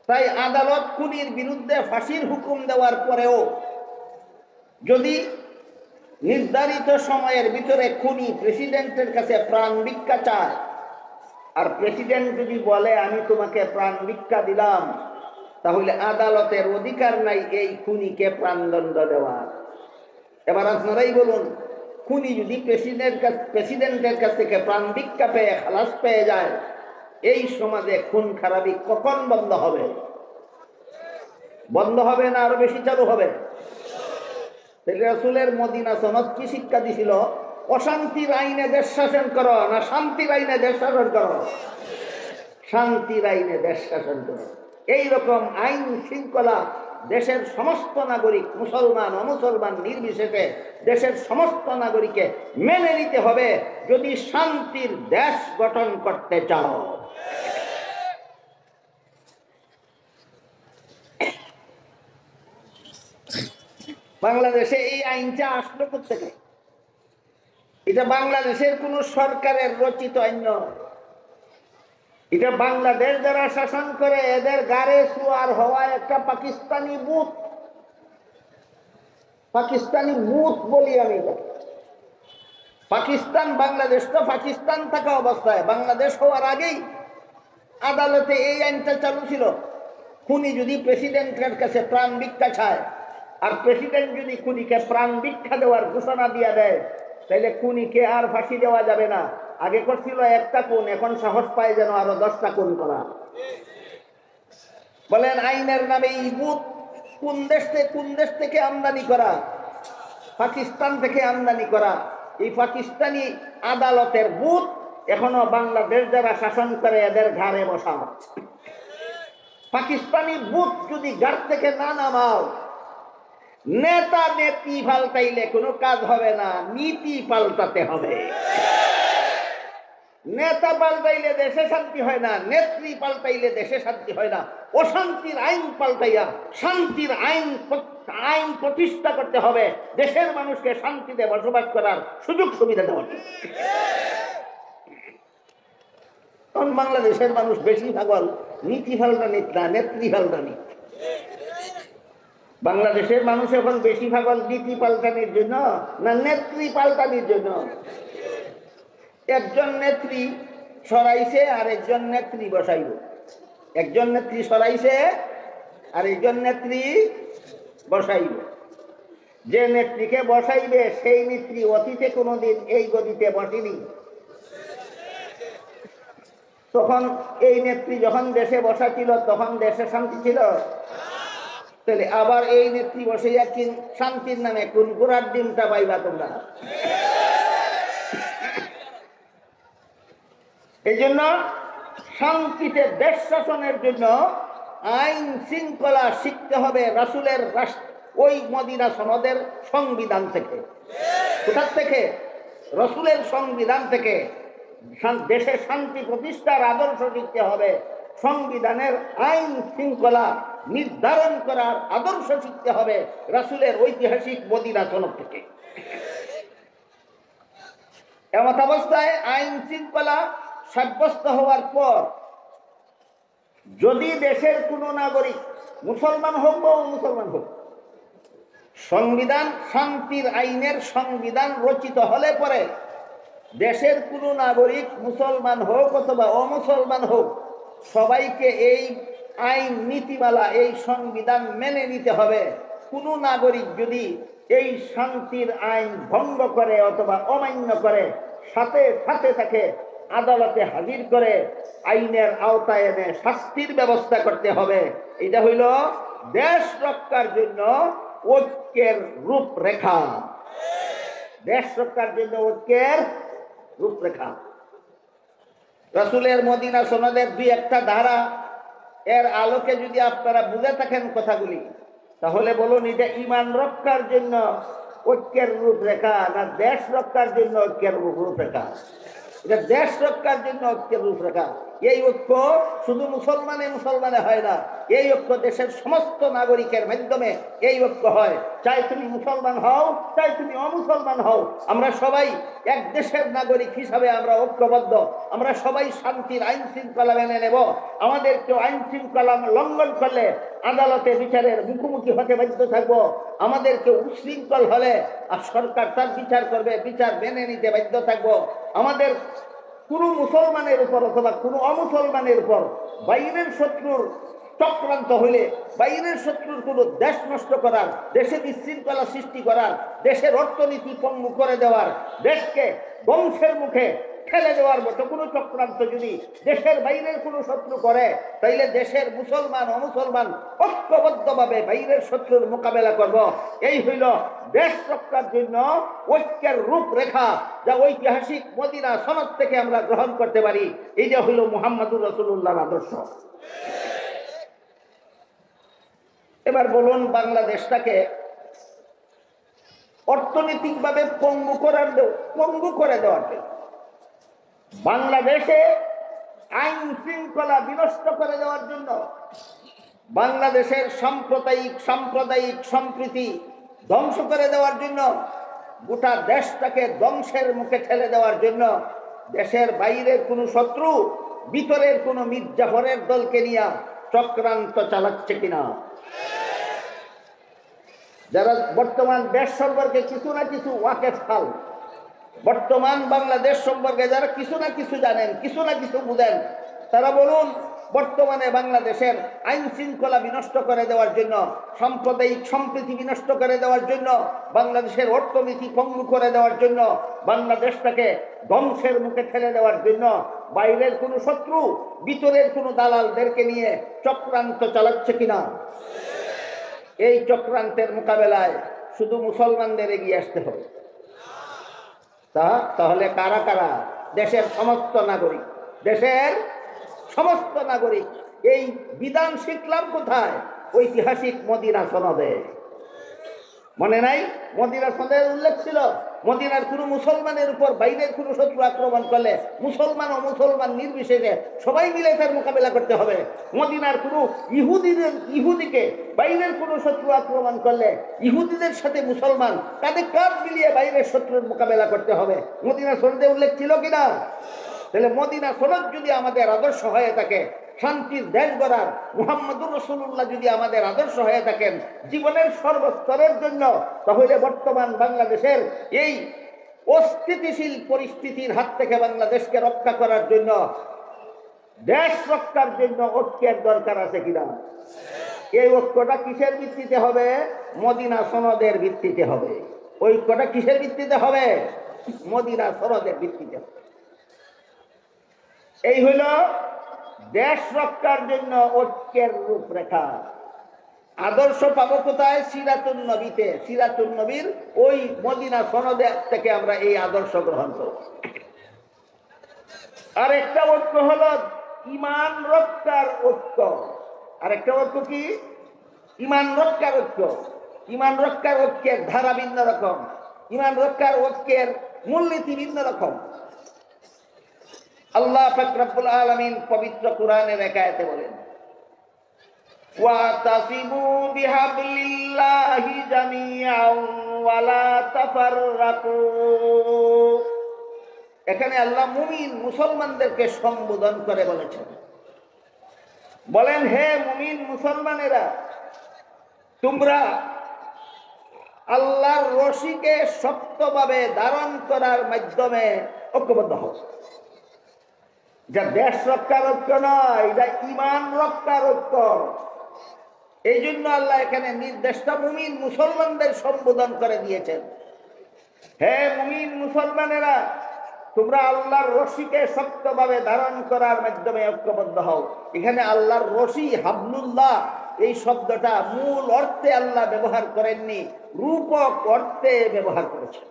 তাই আদালত খুনির বিরুদ্ধে ফাঁসির হুকুম দেওয়ার পরেও যদি নির্ধারিত সময়ের ভিতরে খুনি প্রেসিডেন্টের কাছে প্রাণ ভিক্ষা চায় আর প্রেসিডেন্ট যদি বলে আমি তোমাকে প্রাণ ভিক্ষা দিলাম, তাহলে আদালতের অধিকার নাই এই খুনিকে প্রাণদণ্ড দেওয়ার। এবার আপনারাই বলুন, খুনি যদি প্রেসিডেন্টের কাছ থেকে প্রাণ ভিক্ষা পেয়ে খালাস পেয়ে যায়, এই সমাজে খুন খারাপি কখন বন্ধ হবে? বন্ধ হবে না আরো বেশি চালু হবে? রাসূলের মদিনা সনদ কি শিক্ষা দিছিল? অশান্তির আইনে দেশ শাসন করো না শান্তির আইনে দেশ শাসন করো? শান্তির আইনে দেশ শাসন করো। এইরকম আইন শৃঙ্খলা দেশের সমস্ত নাগরিক মুসলমান অমুসলমান নির্বিশেষে দেশের সমস্ত নাগরিককে মেনে নিতে হবে যদি শান্তির দেশ গঠন করতে চাও। বাংলাদেশে এই আইনটা আসলো কোথেকে? এটা বাংলাদেশের কোন সরকারের রচিত আইন নয়। এটা বাংলাদেশ যারা শাসন করে এদের গাড়ে সুয়ার হওয়া একটা পাকিস্তানি বুথ, পাকিস্তানি বুথ বলি আমি। পাকিস্তান বাংলাদেশ তো পাকিস্তান থাকা অবস্থায় বাংলাদেশ হওয়ার আগেই আদালতে এই আইনটা চালু ছিল, খুনি যদি প্রেসিডেন্টের কাছে প্রাণ ভিক্ষা চায় আর প্রেসিডেন্ট যদি খুনিকে প্রাণ ভিক্ষা দেওয়ার ঘোষণা দিয়ে দেয়, তাহলে খুনিকে আর ফাঁসি দেওয়া যাবে না। আগে করছিল একটা খুন, এখন সাহস পায় যেন আরো 10টা খুন করা। বলেন আইনের নামে এই ভূত কোন দেশ থেকে আমদানি করা? পাকিস্তান থেকে আমদানি করা। এই পাকিস্তানি আদালতের ভূত এখনো বাংলাদেশ যারা শাসন করে এদের ঘাড়ে বসা। পাকিস্তানি ভূত যদি ঘাট থেকে না নামাও, নেতা নেত্রী পাল্টাইলে কোনো কাজ হবে না, নীতি পাল্টাতে হবে। নেতা পাল্টাইলে দেশে শান্তি হয় না, নেত্রী পাল্টাইলে দেশে শান্তি হয় না। অশান্তির আইন পাল্টাইয়া শান্তির আইন প্রতিষ্ঠা করতে হবে, দেশের মানুষকে শান্তিতে বসবাস করার সুযোগ সুবিধা দেওয়া। কারণ বাংলাদেশের মানুষ বেশি পাগল নীতি পাল্টানিত না, নেত্রী পাল্টানিত। বাংলাদেশের মানুষ এখন বেশি পাগল নীতি পাল্টানির জন্য না নেত্রী পাল্টানির জন্য। একজন নেত্রী সরাইছে আর একজন নেত্রী বসাইব, একজন নেত্রী সরাইছে আর একজন নেত্রী বসাইব। যে নেত্রীকে বসাইবে সেই নেত্রী অতীতে কোনোদিন এই গদিতে বসেনি। তখন এই নেত্রী যখন দেশে বসা ছিল তখন দেশে শান্তি ছিল? তাহলে আবার এই নেত্রী বসাইয়া শান্তির নামে কোন গোড়ার ডিমটা পাইবা তোমরা? এই জন্য শান্তিতে দেশ শাসনের জন্য আইন শৃঙ্খলা শিখতে হবে রাসূলের ওই মদিনা সনদের সংবিধান থেকে। কোথা থেকে? রাসূলের সংবিধান থেকে। দেশে শান্তি প্রতিষ্ঠার আদর্শ শিখতে হবে, সংবিধানের আইন শৃঙ্খলা নির্ধারণ করার আদর্শ শিখতে হবে রাসূলের ঐতিহাসিক মদিনা সনদ থেকে। এমত অবস্থায় আইন শৃঙ্খলা সাব্যস্ত হওয়ার পর যদি দেশের কোনো নাগরিক মুসলমান হোক বা মুসলমান হোক, সংবিধান শান্তির আইনের সংবিধান রচিত হলে পরে দেশের কোনো নাগরিক মুসলমান হোক অথবা অমুসলমান হোক, সবাইকে এই আইন নীতিমালা এই সংবিধান মেনে নিতে হবে। কোনো নাগরিক যদি এই শান্তির আইন ভঙ্গ করে অথবা অমান্য করে, সাথে সাথে তাকে আদালতে হাজির করে আইনের আওতায় এনে শাস্তির ব্যবস্থা করতে হবে। এটা হইল দেশ রক্ষার জন্য ঐক্যের রূপরেখা। দেশ রক্ষার জন্য ঐক্যের রূপরেখা। রাসূলের মদিনা সনদের 2-1টা ধারা এর আলোকে যদি আপনারা বুঝে থাকেন কথাগুলি, তাহলে বলুন এটা ঈমান রক্ষার জন্য ঐক্যের রূপরেখা না দেশ রক্ষার জন্য ঐক্যের রূপরেখা? এটা দেশ রক্ষার জন্য ঐক্যের রূপরেখা। এই ঐক্য শুধু মুসলমানে হয় না, এই ঐক্য দেশের সমস্ত নাগরিকের মাধ্যমে এই ঐক্য হয়। চাই তুমি মুসলমান হও, চাই তুমি অমুসলমান হও, আমরা সবাই এক দেশের নাগরিক হিসাবে আমরা ঐক্যবদ্ধ। আমরা সবাই শান্তির আইন শৃঙ্খলা মেনে নেব। আমাদের কেউ আইন শৃঙ্খলা লঙ্ঘন করলে আদালতে বিচারের মুখোমুখি হতে বাধ্য থাকবো। আমাদের কেউ উশৃঙ্খল হলে আর সরকার তার বিচার করবে, বিচার মেনে নিতে বাধ্য থাকবো। আমাদের কোনো মুসলমানের উপর অথবা কোনো অমুসলমানের উপর বাইরের শত্রুর চক্রান্ত হইলে, বাইরের শত্রুর কোনো দেশ নষ্ট করার, দেশে বিশৃঙ্খলা সৃষ্টি করার, দেশের অর্থনীতি পঙ্গু করে দেওয়ার, দেশকে ধ্বংসের মুখে ঠেলে দেওয়ার মতো কোনো চক্রান্ত যদি দেশের বাইরের কোনো শত্রু করে, তাইলে দেশের মুসলমান অমুসলমান ঐক্যবদ্ধভাবে বাইরের শত্রুর মোকাবেলা করব। এই হইল দেশ রক্ষার জন্য ঐক্যের রূপরেখা, যা ঐতিহাসিক মদিনা সনদ থেকে আমরা গ্রহণ করতে পারি। এই যে হইল মুহাম্মদুর রাসূলুল্লাহর আদর্শ। এবার বলুন, বাংলাদেশটাকে অর্থনৈতিকভাবে পঙ্গু করে দেওয়ার জন্য, বাংলাদেশে আইন শৃঙ্খলা বিনষ্ট করে দেওয়ার জন্য, বাংলাদেশের সাম্প্রদায়িক সম্প্রীতি ধ্বংস করে দেওয়ার জন্য, গোটা দেশটাকে ধ্বংসের মুখে ঠেলে দেওয়ার জন্য দেশের বাইরের কোনো শত্রু ভিতরের কোনো মির্জাফরের দলকে নিয়ে চক্রান্ত চালাচ্ছে কিনা? যারা বর্তমান দেশ সম্পর্কে কিছু না কিছু ওয়াকেফ হাল, বর্তমান বাংলাদেশ সম্পর্কে যারা কিছু না কিছু জানেন, কিছু না কিছু বুঝেন, তারা বলুন বর্তমানে বাংলাদেশের আইন শৃঙ্খলা বিনষ্ট করে দেওয়ার জন্য, সাম্প্রদায়িক সম্প্রীতি বিনষ্ট করে দেওয়ার জন্য, বাংলাদেশের অর্থনীতি পঙ্গু করে দেওয়ার জন্য, বাংলাদেশটাকে ধ্বংসের মুখে ঠেলে দেওয়ার জন্য বাইরের কোনো শত্রু, ভিতরের কোনো দালালদেরকে নিয়ে চক্রান্ত চালাচ্ছে কিনা? এই চক্রান্তের মোকাবেলায় শুধু মুসলমানদের এগিয়ে আসতে হবে। তাহলে কারা কারা? দেশের সমস্ত নাগরিক, দেশের সমস্ত নাগরিক। এই বিধান শিখলাম কোথায়? ঐতিহাসিক মদিনা সনদে। মনে নাই? মদিনা সনদের উল্লেখ ছিল মদিনার কোনো মুসলমানের উপর বাইরের কোনো শত্রু আক্রমণ করলে মুসলমান ও মুসলমান নির্বিশেষে সবাই মিলে তার মোকাবেলা করতে হবে। মদিনার কোনো ইহুদিকে বাইরের কোনো শত্রু আক্রমণ করলে ইহুদিদের সাথে মুসলমান তাদের কাঁধ মিলিয়ে বাইরের শত্রুর মোকাবেলা করতে হবে। মদিনা সনদে উল্লেখ ছিল কিনা? তাহলে মদিনা সনদ যদি আমাদের আদর্শ হয়ে থাকে, শান্তির দেশ গড়ার মুহাম্মদুর রাসূলুল্লাহ যদি আমাদের আদর্শ হয়ে থাকেন জীবনের সর্বস্তরের জন্য, তাহলে বর্তমান বাংলাদেশের এই অস্থিতিশীল পরিস্থিতির হাত থেকে বাংলাদেশকে রক্ষা করার জন্য, দেশ রক্ষার জন্য ঐক্যের দরকার আছে কিনা? এই ঐক্যটা কিসের ভিত্তিতে হবে? মদিনা সনদের ভিত্তিতে হবে। ঐক্যটা কিসের ভিত্তিতে হবে? মদিনা সনদের ভিত্তিতে হবে। এই হইল দেশ রক্ষার জন্য ঐক্যের রূপরেখা। আদর্শ পাবো কোথায়? সিরাতুন নবীতে। সিরাতুন নবীর ওই মদিনা সনদে থেকে আমরা এই আদর্শ গ্রহণ করব। আর একটা ঐক্য হলো ঈমান রক্ষার ঐক্য। আর একটা ঐক্য কি? ঈমান রক্ষার ঐক্য। ঈমান রক্ষার ঐক্যের ধারা ভিন্ন রকম, ঈমান রক্ষার ঐক্যের মূলনীতি ভিন্ন রকম। আল্লাহ পাক রব্বুল আলামিন পবিত্র কোরআনের এক আয়াতে বলেন, ওয়াতাসিমু বিহাবলিল্লাহি জামিআন ওয়া লা তাফাররাকু। এখানে আল্লাহ মুমিন মুসলমানদেরকে সম্বোধন করে বলেছেন, বলেন হে মুমিন মুসলমানেরা, তোমরা আল্লাহর রশিকে শক্তভাবে ধারণ করার মাধ্যমে ঐক্যবদ্ধ হও। যা দেশ রক্ষার ঐক্য নয়, এটা ঈমান রক্ষার ঐক্য। এই জন্য আল্লাহ এখানে নির্দেশটা মুমিন মুসলমানদের সম্বোধন করে দিয়েছেন। হে মুমিন মুসলমানেরা, তোমরা আল্লাহর রশিকে শক্তভাবে ধারণ করার মাধ্যমে ঐক্যবদ্ধ হও। এখানে আল্লাহর রশি, হাবলুল্লাহ, এই শব্দটা মূল অর্থে আল্লাহ ব্যবহার করেননি, রূপক অর্থে ব্যবহার করেছেন।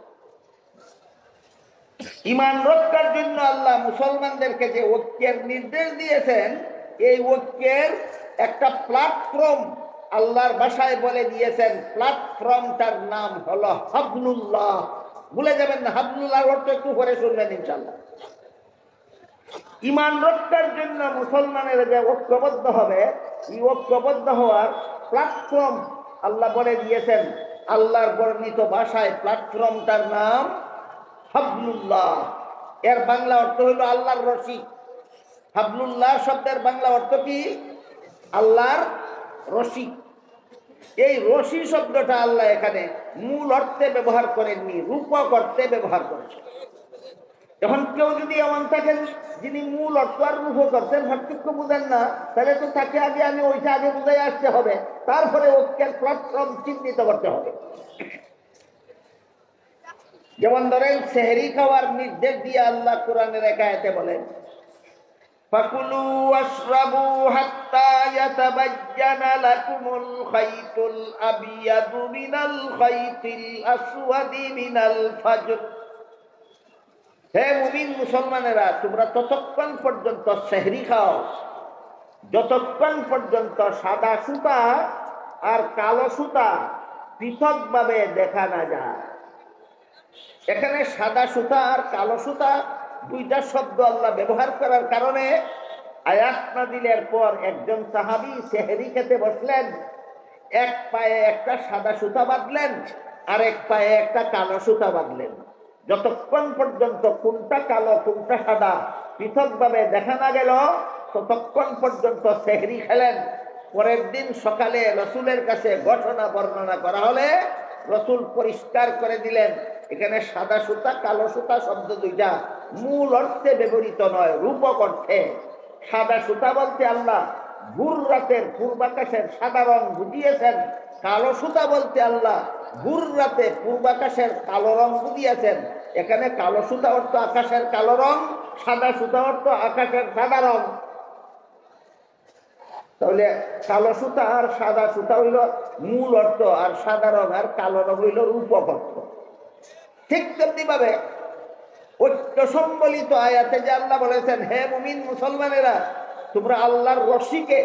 ঈমান রক্ষার জন্য আল্লাহ মুসলমানদেরকে যে ঐক্যের নির্দেশ দিয়েছেন, এই ঐক্যের একটা প্ল্যাটফর্ম আল্লাহর ভাষায় বলে দিয়েছেন। প্ল্যাটফর্মটার নাম হলো হাবলুল্লাহ। ভুলে যাবেন না, হাবলুল্লাহর অর্থ একটু পরে শুনবেন ইনশাআল্লাহ। ঈমান রক্ষার জন্য মুসলমানের যে ঐক্যবদ্ধ হবে, এই ঐক্যবদ্ধ হওয়ার প্ল্যাটফর্ম আল্লাহ বলে দিয়েছেন আল্লাহর বর্ণিত ভাষায়। প্ল্যাটফর্মটার নাম হাবলুল্লাহ। এর বাংলা অর্থ হইল আল্লাহর রশি। হাবলুল্লাহ শব্দের বাংলা অর্থ কি? আল্লাহর রশি। এই রশি শব্দটা আল্লাহ এখানে মূল অর্থে ব্যবহার করেননি, রূপক অর্থে ব্যবহার করেছেন। এখন কেউ যদি এমন থাকেন যিনি মূল অর্থ আর রূপক অর্থের পার্থক্য বুঝেন না, তাহলে তো তাকে আগে আমি ওইটা আগে বুঝাই আসতে হবে, তারপরে ঐক্যের প্ল্যাটফর্ম চিহ্নিত করতে হবে। যেমন ধরেন সেহরি খাওয়ার নির্দেশ দিয়ে আল্লাহ কোরআনের এক আয়াতে বলেন, ফাকুলু ওয়াশরাবু হাত্তা ইয়াতাবায়্যানা লাকুমুল খাইতুল আবিয়াদু মিনাল খাইতিল আসওয়াদি মিনাল ফাজর। হে মুমিন মুসলমানেরা, তোমরা ততক্ষণ পর্যন্ত সেহরি খাও যতক্ষণ পর্যন্ত সাদা সুতা আর কালো সুতা পৃথকভাবে দেখা না যায়। এখানে সাদা সুতা আর কালো সুতা দুইটা শব্দ আল্লাহ ব্যবহার করার কারণে আয়াত নাযিলের পর একজন সাহাবী সেহরি খেতে বসলেন, এক পায়ে একটা সাদা সুতা বাঁধলেন আর এক পায়ে একটা কালো সুতা বাঁধলেন। যতক্ষণ পর্যন্ত কোনটা কালো কোনটা সাদা পৃথকভাবে দেখা না গেল ততক্ষণ পর্যন্ত সেহরি খেলেন। পরের দিন সকালে রসুলের কাছে ঘটনা বর্ণনা করা হলে রসুল পরিষ্কার করে দিলেন, এখানে সাদা সুতা কালো সুতা শব্দ দুইটা মূল অর্থে ব্যবহৃত নয়, রূপক অর্থে। সাদা সুতা বলতে আল্লাহ ভোর রাতের পূর্বাকাশের সাদা রং বুঝিয়েছেন, কালো সুতা বলতে আল্লাহ ভোর রাতে পূর্বাকাশের কালো রং বুঝিয়েছেন। এখানে কালো সুতা অর্থ আকাশের কালো রং, সাদা সুতা অর্থ আকাশের সাদা রং। তাহলে কালো সুতা আর সাদা সুতা হইল মূল অর্থ, আর সাদা রং আর কালো রং হইল রূপক অর্থ। ঠিক তেমনি ভাবে ঐক্য সম্বলিত আয়াতে যে আল্লাহ বলেছেন, হে মুমিন মুসলমানেরা, তোমরা আল্লাহর রশিকে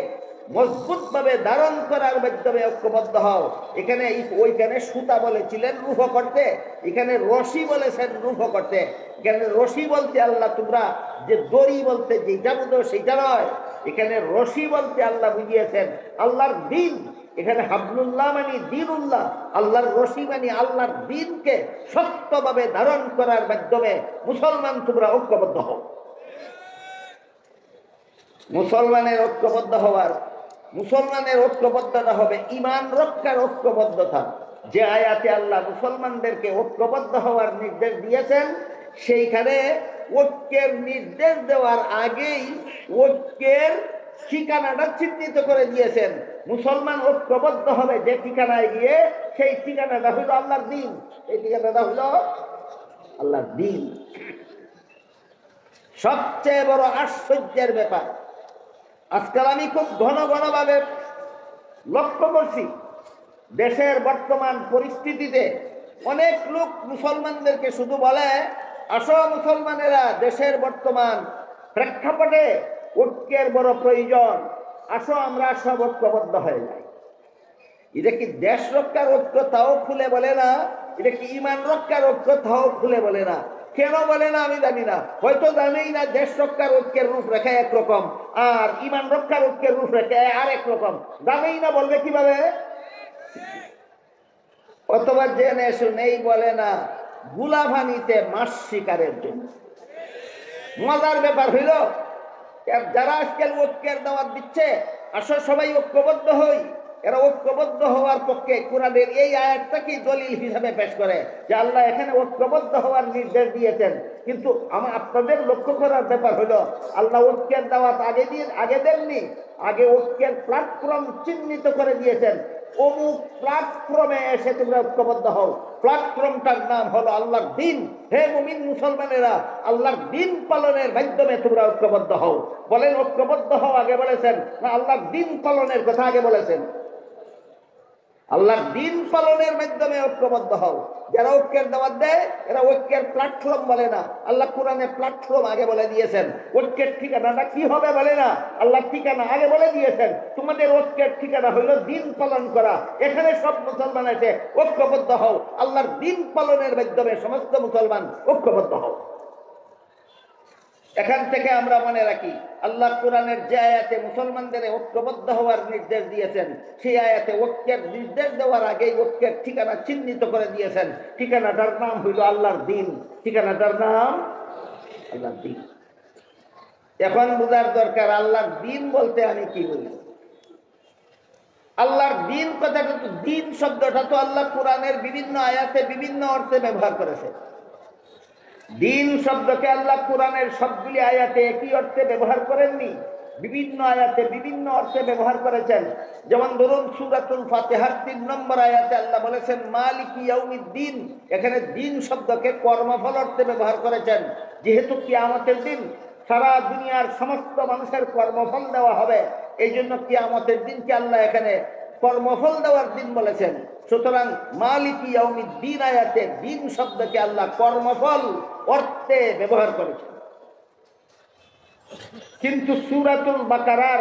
মজবুত ভাবে ধারণ করার মাধ্যমে ঐক্যবদ্ধ হও। এখানে ওইখানে সুতা বলেছিলেন রূহ করতে, এখানে রশি বলেছেন রূহ করতে। এখানে রশি বলতে আল্লাহ তোমরা যে দড়ি বলতে যেটা বুঝো সেটা নয়, এখানে রশি বলতে আল্লাহ বুঝিয়েছেন আল্লাহর দিন। এখানে হাবলুল্লাহ মানে দিনুল্লাহ, আল্লাহর রশি মানে আল্লাহর দিনকে সত্যভাবে ধারণ করার মাধ্যমে মুসলমান তোমরা ঐক্যবদ্ধ হও। মুসলমানের ঐক্যবদ্ধতা হবে ইমান রক্ষার ঐক্যবদ্ধতা। যে আয়াতে আল্লাহ মুসলমানদেরকে ঐক্যবদ্ধ হওয়ার নির্দেশ দিয়েছেন, সেইখানে ঐক্যের নির্দেশ দেওয়ার আগেই ঐক্যের ঠিকানাটা চিহ্নিত করে দিয়েছেন। মুসলমান ঐক্যবদ্ধ হবে যে ঠিকানায় গিয়ে, সেই ঠিকানাটা হইল আল্লাহর দিন। এই ঠিকানাটা হইল আল্লাহর দিন। সবচেয়ে বড় আশ্চর্যের ব্যাপার, আজকাল আমি খুব ঘন ভাবে লক্ষ্য করছি, দেশের বর্তমান পরিস্থিতিতে অনেক লোক মুসলমানদেরকে শুধু বলে, আসো মুসলমানেরা, দেশের বর্তমান প্রেক্ষাপটে ঐক্যের বড় প্রয়োজন, আসো আমরা সব ঐক্যবদ্ধ হয়ে যাই। এটা কি দেশ রক্ষার ঐক্য? তাও খুলে বলে না। এটা কি ইমান রক্ষার ঐক্য? তাও খুলে বলে না। কেন বলে না আমি জানি না, হয়তো জানেই না দেশ রক্ষার ঐক্যের রূপরেখা একরকম আর ইমান রক্ষার ঐক্যের রূপরেখা আর এক রকম, জানেই না, বলবে কিভাবে? অথবা জেনে শুনেই বলে না, গুলাভানিতে মাছ শিকারের জন্য। মজার ব্যাপার হইল, যারা আজকাল ঐক্যের দাওয়াত দিচ্ছে, আসো সবাই ঐক্যবদ্ধ হই, এরা ঐক্যবদ্ধ হওয়ার পক্ষে কোরআনের এই আয়াতটাকে দলিল হিসাবে পেশ করে যে আল্লাহ এখানে ঐক্যবদ্ধ হওয়ার নির্দেশ দিয়েছেন। কিন্তু আপনাদের লক্ষ্য করার ব্যাপার হলো, আল্লাহ ঐক্যের দাওয়াত আগে দেননি, আগে ঐক্যের প্ল্যাটফর্ম চিহ্নিত করে দিয়েছেন। অমুক প্ল্যাটফর্মে এসে তোমরা ঐক্যবদ্ধ হও। প্ল্যাটফর্মটার নাম হলো আল্লাহর দিন। হে মুমিন মুসলমানেরা, আল্লাহর দিন পালনের মাধ্যমে তোমরা ঐক্যবদ্ধ হও। বলেন ঐক্যবদ্ধ হও আগে বলেছেন না আল্লাহর দিন পালনের কথা আগে বলেছেন? আল্লাহর দিন পালনের মাধ্যমে ঐক্যবদ্ধ হও। যারা ঐক্যের দাওয়াত দেয় এরা ঐক্যের প্ল্যাটফর্ম বলে না, আল্লাহ কোরআনে প্ল্যাটফর্ম আগে বলে দিয়েছেন। ঐক্যের ঠিকানাটা কি হবে বলে না, আল্লাহ ঠিকানা আগে বলে দিয়েছেন। তোমাদের ঐক্যের ঠিকানা হইল দিন পালন করা। এখানে সব মুসলমান এসে ঐক্যবদ্ধ হও, আল্লাহর দিন পালনের মাধ্যমে সমস্ত মুসলমান ঐক্যবদ্ধ হও। এখান থেকে আমরা মনে রাখি, আল্লাহ কোরআনের যে আয়াতে মুসলমানদের ঐক্যবদ্ধ হওয়ার নির্দেশ দিয়েছেন, সেই আয়াতে ঐক্যের নির্দেশ দেওয়ার আগেই ঐক্যের ঠিকানা চিহ্নিত করে দিয়েছেন। ঠিকানাটার নাম হইল আল্লাহর দিন। ঠিকানাটার নাম আল্লাহর দিন। এখন বোঝার দরকার আল্লাহর দিন বলতে আমি কি বলি। আল্লাহর দিন কথাটা তো, দিন শব্দটা তো আল্লাহ কোরআনের বিভিন্ন আয়াতে বিভিন্ন অর্থে ব্যবহার করেছে। দিন শব্দকে আল্লাহ কোরআনের সবগুলি আয়াতে একই অর্থে ব্যবহার করেননি, বিভিন্ন আয়াতে বিভিন্ন অর্থে ব্যবহার করেছেন। যেমন ধরুন সূরাতুল ফাতিহার 3 নম্বর আয়াতে আল্লাহ বলেছেন মালিকি ইয়াউমিদ্দিন। এখানে দিন শব্দকে কর্মফল অর্থে ব্যবহার করেছেন। যেহেতু কিয়ামতের দিন সারা দুনিয়ার সমস্ত মানুষের কর্মফল দেওয়া হবে, এই জন্য কিয়ামতের দিনকে আল্লাহ এখানে কর্মফল দেওয়ার দিন বলেছেন। সুতরাং মালিকি ইয়াউমিদ্দিন আয়াতে দিন শব্দকে আল্লাহ কর্মফল অর্থে ব্যবহার করেছেন। কিন্তু সূরাতুল বাকারার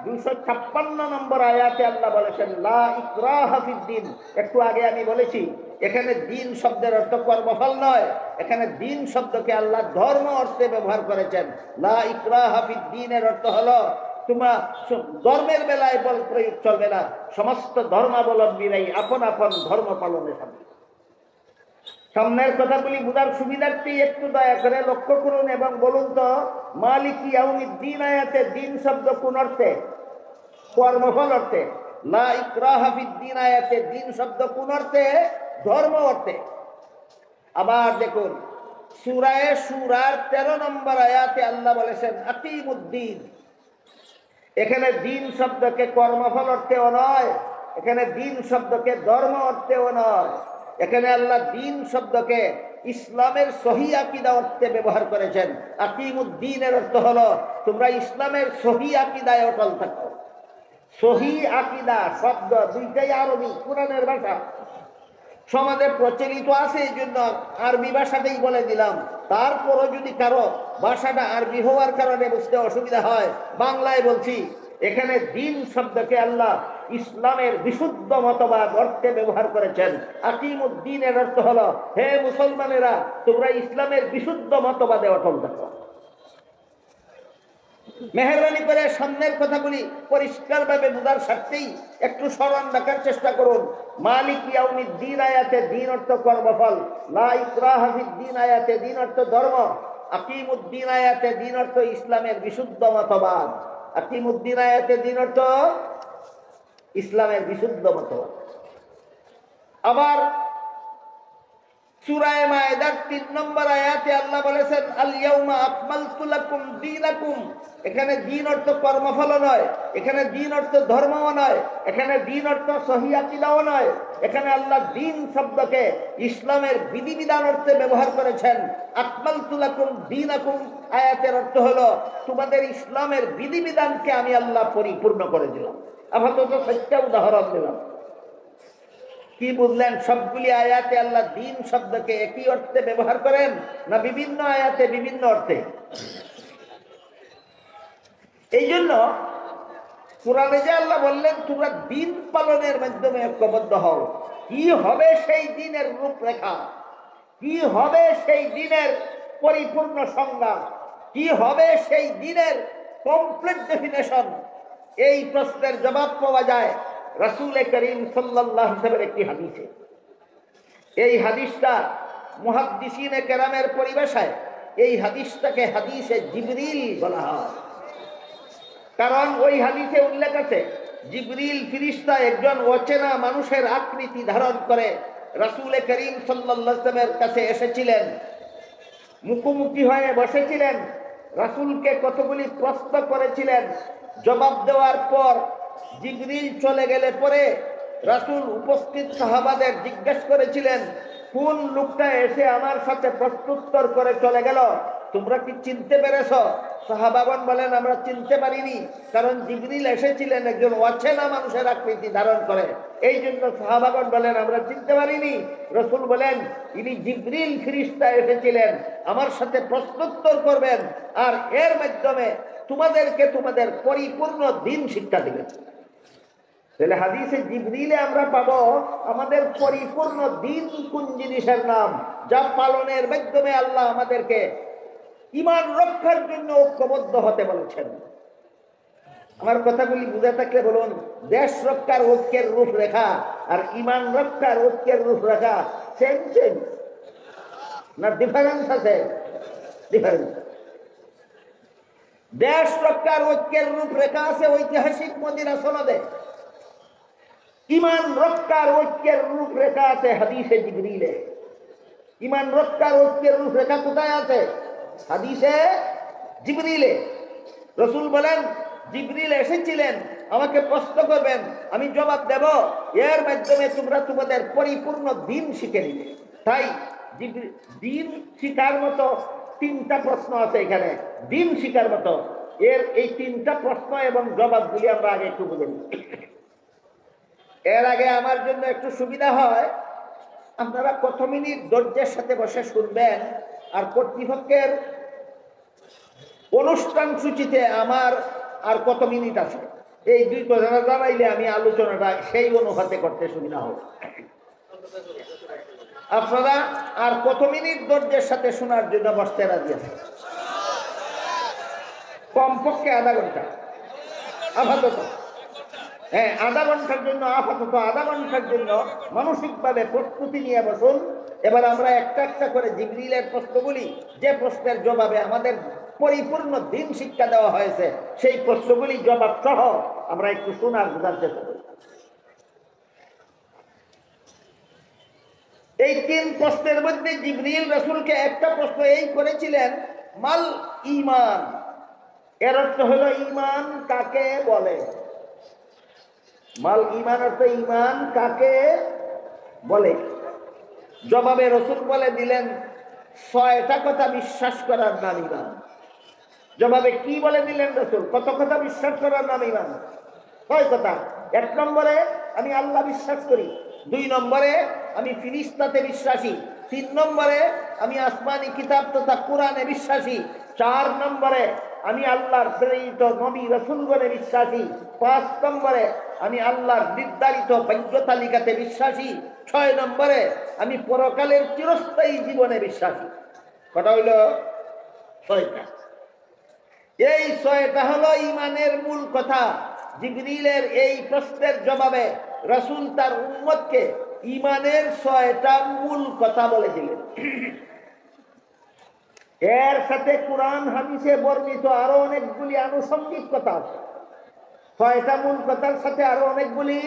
256 নম্বর আয়াতে আল্লাহ বলেছেন লা ইকরাহা ফিদ্দিন। একটু আগে আমি বলেছি এখানে দিন শব্দের অর্থ কর্মফল নয়, এখানে দিন শব্দকে আল্লাহ ধর্ম অর্থে ব্যবহার করেছেন। লা ইকরাহা ফিদ্দিনের অর্থ হলো তোমরা ধর্মের বেলায় বল প্রয়োগ চলবে না, সমস্ত ধর্মাবলম্বীরাই আপন আপন ধর্ম পালনে থাকবে। সামনের কথাগুলি বুঝার সুবিধার্থে একটু দয়া করে লক্ষ্য করুন এবং বলুন তো মালিকি ইয়াউমিদ্দিন আয়াতে দিন শব্দ কোন অর্থে? কর্মফল অর্থে। লা ইকরাহা ফিদ্দিন আয়াতে দিন শব্দ কোন অর্থে? ধর্ম অর্থে। আবার দেখুন সূরায়ে শূরার 13 নম্বর আয়াতে আল্লাহ বলেছেন আকিমুদ্দিন। এখানে দিন শব্দকে কর্মফল অর্থেও নয়, এখানে দিন শব্দকে ধর্ম অর্থেও নয়, এখানে আল্লাহ দিন শব্দকে ইসলামের সহি আকীদা অর্থে ব্যবহার করেছেন। আকিমুদ্দিনের অর্থ হলো তোমরা ইসলামের সহি আকীদায় অটল থাকো। সহি আকীদা শব্দ দুইটাই আরবি, কোরআনের ভাষা, সমাজে প্রচলিত আছে, এই জন্য আরবি ভাষাটাই বলে দিলাম। তারপরও যদি কারো ভাষাটা আরবি হওয়ার কারণে বুঝতে অসুবিধা হয়, বাংলায় বলছি। এখানে দিন শব্দকে আল্লাহ ইসলামের বিশুদ্ধ মতবাদ অর্থে ব্যবহার করেছেন। আকিমুদ্দিনের অর্থ হলো হে মুসলমানেরা, তোমরা ইসলামের বিশুদ্ধ মতবাদে অটল থাকো। মেহরবানি করে সামনের কথাগুলি পরিষ্কারভাবে বোঝার স্বার্থেই একটু স্মরণ রাখার চেষ্টা করুন। মালিক ইয়াউমিদ্দিন আয়াতে দিন অর্থ কর্মফল, লা ইকরাহা ফিদ্দিন আয়াতে দিন অর্থ ধর্ম, আকিমুদ্দিন আয়াতে দিন অর্থ ইসলামের বিশুদ্ধ মতবাদ। আকিমুদ্দিন আয়াতে দিন অর্থ ইসলামের বিশুদ্ধ মতবাদ। আবার সূরা মায়েদার 3 নম্বর আয়াতে আল্লাহ বলেছেন আল ইয়াউমা আকমালতু লাকুম দীনাকুম। এখানে দিন অর্থ কর্মফল নয়, এখানে দিন অর্থ ধর্মও নয়, এখানে দিন অর্থ সহি আকীদাও নয়। এখানে আল্লাহ দিন শব্দকে ইসলামের বিধিবিধান অর্থে ব্যবহার করেছেন। আকমালতু লাকুম দীনাকুম আয়াতের অর্থ হলো তোমাদের ইসলামের বিধিবিধানকে আমি আল্লাহ পরিপূর্ণ করে দিলাম। আপাতত 7টা উদাহরণ দিলাম। কি বুঝলেন? সবগুলি আয়াতে আল্লাহ দিন শব্দকে একই অর্থে ব্যবহার করেন না বিভিন্ন আয়াতে বিভিন্ন অর্থে? এই জন্য কোরআনে যে আল্লাহ বললেন তোমরা দিন পালনের মাধ্যমে ঐক্যবদ্ধ হও, কি হবে সেই দিনের রূপরেখা, কি হবে সেই দিনের পরিপূর্ণ সংজ্ঞা, কি হবে সেই দিনের কমপ্লিট ডেফিনেশন, এই প্রশ্নের জবাব পাওয়া যায় রাসূল করিম সাল্লাল্লাহু আলাইহি ওয়াসাল্লামের একটি হাদিসে। এই হাদিসটা মুহাদ্দিসিনে কেরামের পরিভাষায় এই হাদিসটাকে হাদিসে জিবরিল বলা হয়। কারণ ওই হাদিসে উল্লেখ আছে জিবরিল ফেরেশতা একজন অচেনা মানুষের আকৃতি ধারণ করে রাসূল করিম সাল্লাল্লাহু আলাইহি ওয়াসাল্লামের কাছে এসেছিলেন, মুখোমুখি হয়ে বসেছিলেন, রাসূলকে কতগুলি প্রশ্ন করেছিলেন। জবাব দেওয়ার পর জিবরিল চলে গেলে পরে রাসূল উপস্থিত সাহাবাদের জিজ্ঞেস করেছিলেন, কোন লোকটা এসে আমার সাথে প্রশ্নোত্তর করে চলে গেল, তোমরা কি চিনতে পেরেছো? সাহাবাগণ বলেন আমরা চিনতে পারিনি, কারণ জিবরিল এসেছিলেন একজন অচেনা মানুষের আকৃতি ধারণ করে, এই জন্য সাহাবাগণ বলেন আমরা চিনতে পারিনি। রাসূল বলেন ইনি জিবরিল ফেরেশতা এসেছিলেন, আমার সাথে প্রশ্নোত্তর করবেন, আর এর মাধ্যমে তোমাদেরকে তোমাদের পরিপূর্ণ দিন শিক্ষা দিবেন। তাহলে হাদিসে জিবরিলে আমরা পাবো আমাদের পরিপূর্ণ দিন কোন জিনিসের নাম, যা পালনের মাধ্যমে আল্লাহ আমাদেরকে ঈমান রক্ষার জন্য ঐক্যবদ্ধ হতে বলেছেন। আমার কথাগুলি বুঝে থাকলে বলুন, দেশ রক্ষার ঐক্যের রূপরেখা আর ঈমান রক্ষার ঐক্যের রূপরেখা সেম সেম না ডিফারেন্স আছে? ডিফারেন্স। দেশ রক্ষার ঐক্যের রূপরেখা আছে ঐতিহাসিক মদিনা সনদে, ঈমান রক্ষার ঐক্যের রূপরেখা আছে হাদিসে জিবরিলে। ঈমান রক্ষার ঐক্যের রূপরেখা কোথায় আছে? হাদিসে জিবরিলে। রাসূল বলেন জিবরিল এসেছিলেন, আমাকে প্রশ্ন করবেন, আমি জবাব দেব, এর মাধ্যমে তোমরা তোমাদের পরিপূর্ণ দিন শিখে নিবে। তাই দিন শিখার মতো 3টা প্রশ্ন আছে এখানে, দিন শিখার মতো। এই 3টা প্রশ্ন এবং জবাবগুলি আমরা আগে একটু বুঝে নিই। এর আগে আমার জন্য একটু সুবিধা হয়, আপনারা কত মিনিট ধৈর্যের সাথে বসে শুনবেন, আর কর্তৃপক্ষের অনুষ্ঠান সূচিতে আমার আর কত মিনিট আছে, এই 2 কথা জানাইলে আমি আলোচনাটা সেই অনুপাতে করতে সুবিধা হবে। আপনারা আর কত মিনিট ধৈর্যের সাথে শোনার জন্য বসতে রাজি আছেন? কমপক্ষে আধা ঘন্টা আপাতত। হ্যাঁ, আধা ঘন্টার জন্য আপাতত আধা ঘন্টার জন্য মানসিকভাবে প্রস্তুতি নিয়ে বসুন। এবার আমরা একটা একটা করে জিবরিলের প্রশ্নগুলি, যে প্রশ্নের জবাবে আমাদের পরিপূর্ণ দিন শিক্ষা দেওয়া হয়েছে, সেই প্রশ্নগুলি জবাব সহ আমরা একটু শোনার বোঝার চেষ্টা করি। এই তিন প্রশ্নের মধ্যে জিবরিল রাসূলকে একটা প্রশ্ন এই করেছিলেন, মাল ঈমান, এর অর্থ হলো ঈমান কাকে বলে। মাল ঈমান অর্থ ঈমান কাকে বলে। জবাবে রাসূল বলে দিলেন, 6টা কথা বিশ্বাস করার নাম ঈমান। জবাবে কি বলে দিলেন রাসূল? কত কথা বিশ্বাস করার নাম ঈমান? 6 কথা। 1 নম্বরে আমি আল্লাহ বিশ্বাস করি, 2 নম্বরে আমি ফিরিস্তাতে বিশ্বাসী, 3 নম্বরে আমি আসমানি কিতাব তথা কোরআনে বিশ্বাসী, 4 নম্বরে আমি আল্লাহর প্রেরিত নবী রাসূলগণে বিশ্বাসী, 5 নম্বরে আমি আল্লাহর নির্ধারিত ভাগ্য তালিকাতে বিশ্বাসী, 6 নম্বরে আমি পরকালের চিরস্থায়ী জীবনে বিশ্বাসী। কটা হইল? 6টা। এই 6টা হলো ঈমানের মূল কথা। জিবরিলের এই প্রশ্নের জবাবে রাসূল তার উম্মতকে ঈমানের 6টা মূল কথা বলে দিলেন। এর সাথে কোরআন হাদিসে বর্ণিত আরো অনেকগুলি আনুষঙ্গিক কথা আছে। 6টা মূল কথার সাথে আরো অনেকগুলি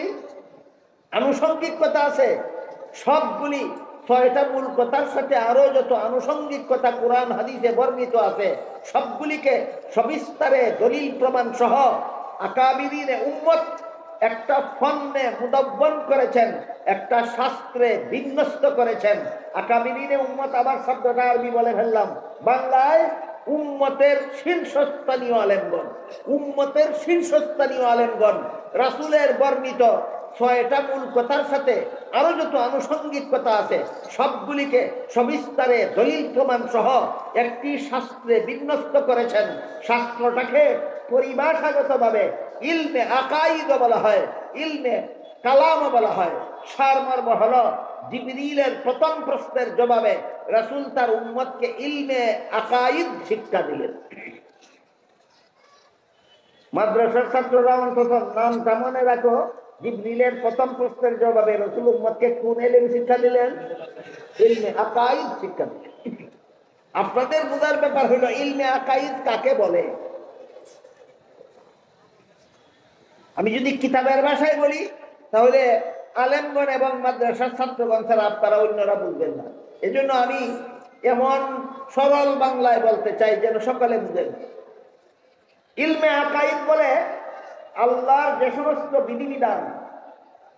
আনুষঙ্গিক কথা আছে। সবগুলি 6টা মূল কথার সাথে আরো যত আনুষঙ্গিক কথা কোরআন হাদিসে বর্ণিত আছে, সবগুলিকে সবিস্তারে দলিল প্রমাণ সহ আকাবিরিনে উম্মত একটা ফন্নে মুদাব্বন করেছেন, একটা শাস্ত্রে বিন্যস্ত করেছেন। আকাবিরিনে উম্মত, আবার শব্দটা আরবি বলে ফেললাম, বাংলায় উম্মতের শীর্ষস্থানীয় আলেমগণ। উম্মতের শীর্ষস্থানীয় আলেমগণ রাসূলের বর্ণিত 6টা মূল কথার সাথে আরো যত আনুষঙ্গিক কথা আছে, সবগুলিকে সবিস্তারে দলিল প্রমাণ সহ একটি শাস্ত্রে বিন্যস্ত করেছেন। শাস্ত্রটাকে পরিভাষাগতভাবে ইলমে আকাইদ বলা হয়, ইলমে কালাম বলা হয়। সারমর্ম হলো, জিবরিলের প্রথম প্রশ্নের জবাবে রাসূল তার উম্মতকে ইলমে আকাইদ শিক্ষা দিলেন। মাদ্রাসার ছাত্ররা অন্তত নামটা মনে রাখো, জিবরিলের প্রথম প্রশ্নের জবাবে রাসূল উম্মতকে কোন ইলম শিক্ষা দিলেন? ইলমে আকাইদ শিক্ষা দিলেন। আপনাদের বোঝার ব্যাপার হলো ইলমে আকাইদ কাকে বলে। আমি যদি কিতাবের ভাষায় বলি তাহলে আলেমগণ এবং মাদ্রাসার ছাত্রগণ ছাড়া আপনারা অন্যরা বুঝবেন না। এজন্য আমি এমন সরল বাংলায় বলতে চাই যেন সকলে বুঝেন। ইলমে আকাইদ বলে আল্লাহর যে সমস্ত বিধিবিধান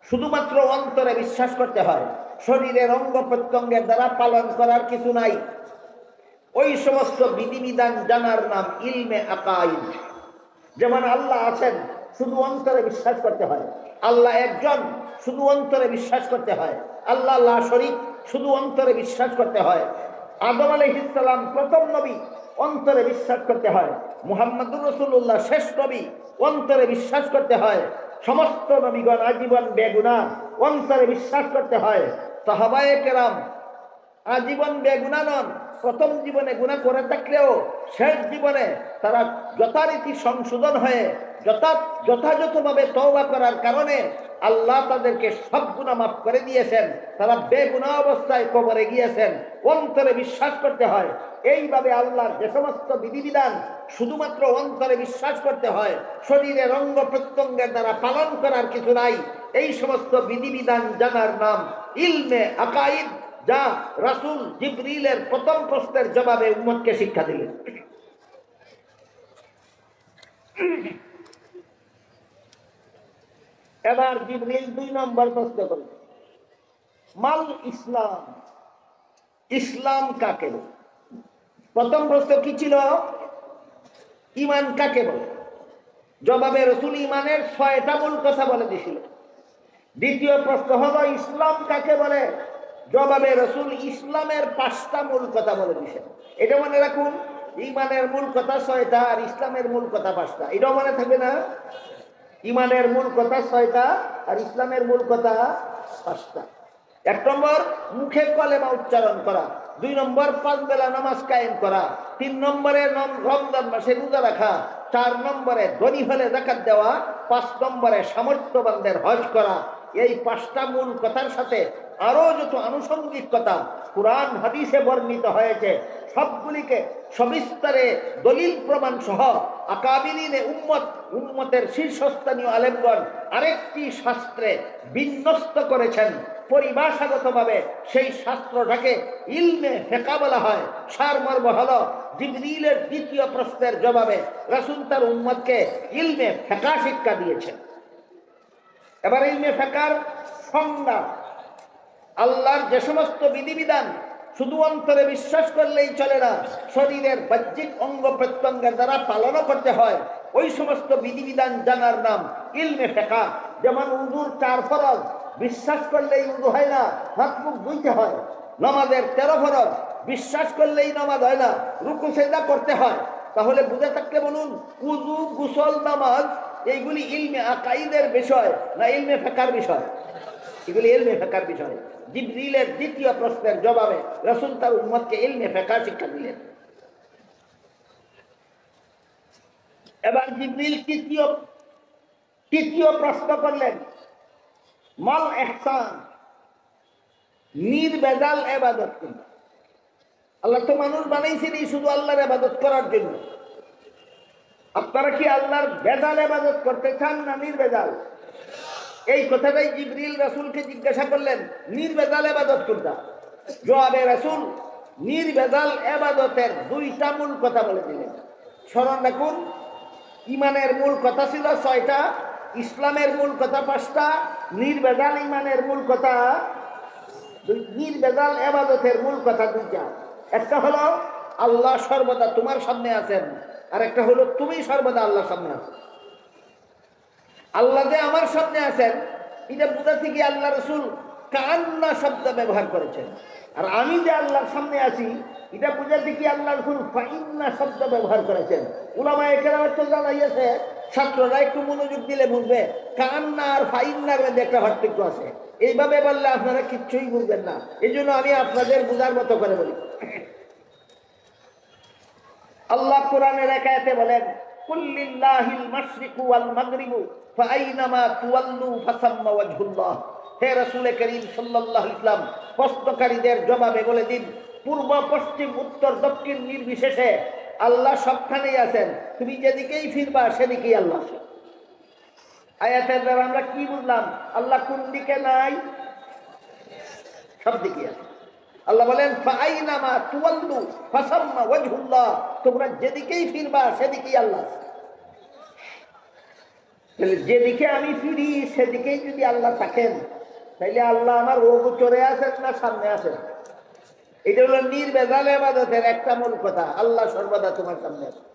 শুধুমাত্র অন্তরে বিশ্বাস করতে হয়, শরীরের অঙ্গ প্রত্যঙ্গের দ্বারা পালন করার কিছু নাই, ওই সমস্ত বিধিবিধান জানার নাম ইলমে আকাইদ। যেমন আল্লাহ আছেন, শুধু অন্তরে বিশ্বাস করতে হয়। আল্লাহ একজন, শুধু অন্তরে বিশ্বাস করতে হয়। আল্লাহ লা শরীক, শুধু অন্তরে বিশ্বাস করতে হয়। আদম আলাইহিস সালাম প্রথম নবী, অন্তরে বিশ্বাস করতে হয়। মুহাম্মদুর রাসূলুল্লাহ শেষ নবী, অন্তরে বিশ্বাস করতে হয়। সমস্ত নবীগণ আজীবন বেগুনাহ, অন্তরে বিশ্বাস করতে হয়। সাহাবায়ে কেরাম আজীবন বেগুনাহ নন, প্রথম জীবনে গুনাহ করে থাকলেও শেষ জীবনে তারা যথারীতি সংশোধন হয়ে যথাযথভাবে তওবা করার কারণে আল্লাহ তাদেরকে সব গুনাহ মাফ করে দিয়েছেন। তারা বেগুনাহ অবস্থায় কবরে গিয়েছেন। অন্তরে বিশ্বাস করতে হয়। এইভাবে আল্লাহর যে সমস্ত বিধিবিধান শুধুমাত্র অন্তরে বিশ্বাস করতে হয়, শরীরের অঙ্গ প্রত্যঙ্গের দ্বারা পালন করার কিছু নাই, এই সমস্ত বিধিবিধান জানার নাম ইলমে আকাইদ, যা রাসূল জিবরিলের প্রথম প্রশ্নের জবাবে উম্মতকে শিক্ষা দিলেন। এবার জিবরিল 2 নম্বর প্রশ্ন করেন, মাল ইসলাম, ইসলাম কাকে বলে? প্রথম প্রশ্ন কি ছিল? ঈমান কাকে বলে? জবাবে রাসূল ঈমানের 6টা মূল কথা বলে দিয়েছিল। দ্বিতীয় প্রশ্ন হলো ইসলাম কাকে বলে? জবাবে রাসূল ইসলামের 5টা মূল কথা বলে দিয়েছেন। এটা মনে রাখুন, ঈমানের মূল কথা 6টা আর ইসলামের মূল কথা 5টা। এটাও মনে থাকবে না? ঈমানের মূল কথা 6টা আর ইসলামের মূল কথা 5টা। 1 নম্বর মুখে কলেমা উচ্চারণ করা, 2 নম্বর 5 বেলা নামাজ কায়েম করা, 3 নম্বরে রমজান মাসে রোজা রাখা, 4 নম্বরে ধনী হলে যাকাত দেওয়া, 5 নম্বরে সামর্থ্যবানদের হজ করা। এই 5টা মূল কথার সাথে আরো যত আনুষঙ্গিক কথা কুরআন হাদিসে বর্ণিত হয়েছে, সবগুলিকে সবিস্তারে দলিল প্রমাণ সহ আকাবিরিনে উম্মত, উম্মতের শীর্ষস্থানীয় আলেমগণ আরেকটি শাস্ত্রে বিন্যস্ত করেছেন পরিভাষাগতভাবে। সেই শাস্ত্রটাকে ইলমে ফিকহ বলা হয়। সারমর্ম হলো জিবরিলের দ্বিতীয় প্রশ্নের জবাবে রাসূল তার উম্মতকে ইলমে ফিকহ শিক্ষা দিয়েছেন। এবার ইলমে ফিকহর সংজ্ঞা, আল্লাহর যে সমস্ত বিধিবিধান শুধু অন্তরে বিশ্বাস করলেই চলে না, শরীরের বাহ্যিক অঙ্গ প্রত্যঙ্গের দ্বারা পালনও করতে হয়। ওই সমস্ত বিধিবিধান জানার নাম ইলমে ফিকহ। যেমন উযুর 4 ফরজ, বিশ্বাস করলেই উযু হয় না, হাত মুখ ধুইতে হয়। নামাজের 13 ফরজ, বিশ্বাস করলেই নামাজ হয় না, রুকু সিজদা করতে হয়। তাহলে বুঝে থাকলে বলুন, উযু, গোসল, নামাজ এইগুলি ইলমে আকাইদের বিষয় না ইলমে ফিকহর বিষয়? এগুলি ইলমে ফিকহর বিষয়। জিবরিলের দ্বিতীয় প্রশ্নের জবাবে রাসূল তার উম্মতকে ইলমে ফিকহ শিক্ষা দিলেন। এবার জিবরিল তৃতীয় প্রশ্ন করলেন, মাল ইহসান, নির্ভেজাল ইবাদত কি? আল্লাহ তো মানুষ বানাইছেন শুধু আল্লাহর ইবাদত করার জন্য। আপনারা কি আল্লাহর ভেজাল ইবাদত করতে চান না নির্ভেজাল? এই কথাটাই জিবরিল রাসূলকে জিজ্ঞাসা করলেন, নির্ভেজাল ইবাদত কোনটা? জবাবে রাসূল নির্ভেজাল ইবাদতের 2টা মূল কথা বলে দিলেন। স্মরণ রাখুন, ইমানের মূল কথা ছিল 6টা, ইসলামের মূল কথা 5টা, নির্ভেজাল ইমানের মূল কথা, নির্ভেজাল ইবাদতের মূল কথা 2টা। একটা হলো আল্লাহ সর্বদা তোমার সামনে আছেন, আর একটা হলো তুমি সর্বদা আল্লাহর সামনে আছো। আল্লাহ যে আমার সামনে আছেন এটা বোঝাতে গিয়ে আল্লাহ রাসূল কান্না শব্দ ব্যবহার করেছেন। আর আমি যে আল্লাহর সামনে আছি এটা বোঝাতে গিয়ে আল্লাহ রাসূল ফাইন্না শব্দ ব্যবহার করেছেন। উলামায়ে কেরাম তো জানাইছে, ছাত্ররা একটু মনোযোগ দিলে বুঝবে কান্না আর ফাইন্নার মধ্যে একটা পার্থক্য আছে। এইভাবে বললে আপনারা কিচ্ছুই বুঝবেন না, এই জন্য আমি আপনাদের বোঝার মতো করে বলি। আল্লাহ কোরআনের এক আয়াতে বলেন, কুল্লিল্লাহিল মাশরিকু ওয়াল মাগরিবু ফাআইনামা তুওয়াল্লু ফাসাম্মা ওয়াজহুল্লাহ। হে রাসূল করিম সাল্লাল্লাহু আলাইহি ওয়াসাল্লাম, প্রশ্নকারীদের জবাবে বলে দিন, পূর্ব পশ্চিম উত্তর দক্ষিণ নির্বিশেষে আল্লাহ সবখানেই আছেন। তুমি যেদিকেই ফিরবা সেদিকেই আল্লাহ আছেন। আয়াতের দ্বারা আমরা কি বুঝলাম? আল্লাহ কোন দিকে নাই? সব দিকে আছে। আল্লাহ বলেন ফাআইনামা তুওয়াল্লু ফাসাম্মা ওয়াজহুল্লাহ, তোমরা যেদিকেই ফিরবা সেদিকেই আল্লাহ। তাহলে যেদিকে আমি ফিরি সেদিকেই যদি আল্লাহ থাকেন, তাইলে আল্লাহ আমার গোচরে আছেন না সামনে আছেন? এটা হলো নির্ভেজাল ইবাদতের একটা মূল কথা, আল্লাহ সর্বদা তোমার সামনে আছেন।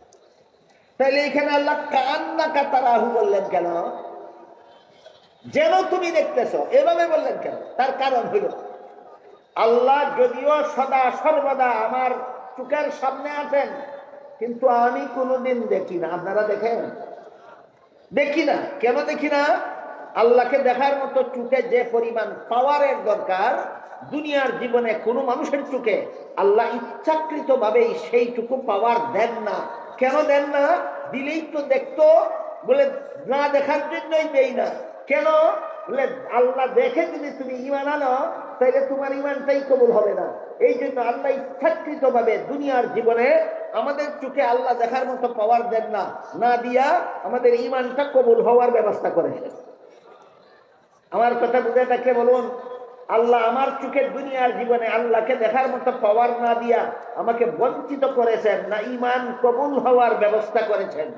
তাইলে এখানে আল্লাহ কান্নাকা তারাহু বললেন কেন? যেন তুমি দেখতেছো এভাবে বললেন কেন? তার কারণ হইল আল্লাহ যদিও সদা সর্বদা আমার চোখের সামনে আছেন, কিন্তু আমি কোনোদিন দেখি না। আপনারা দেখেন? দেখি না। কেন দেখি না? আল্লাহকে দেখার মতো চোখে যে পরিমাণ পাওয়ারের দরকার, দুনিয়ার জীবনে কোনো মানুষের চোখে আল্লাহ ইচ্ছাকৃত ভাবেই সেইটুকু পাওয়ার দেন না। কেন দেন না? দিলেই তো দেখতো, বলে না দেখার জন্যই দেই না। কেন? বলে আল্লাহ দেখে যদি তুমি ঈমান আনো তাইলে তোমার ঈমানটাই কবুল হবে না। এই জন্য আল্লাহ ইচ্ছাকৃত ভাবে দুনিয়ার জীবনে আমাদের চোখে আল্লাহ দেখার মতো পাওয়ার দেন না, না দিয়া আমাদের ঈমানটা কবুল হওয়ার ব্যবস্থা করে। আমার কথা বুঝে থাকলে বলুন, আল্লাহ আমার চোখে দুনিয়ার জীবনে আল্লাহকে দেখার মতো পাওয়ার না দিয়া আমাকে বঞ্চিত করেছেন, না ঈমান কবুল হওয়ার ব্যবস্থা করেছেন।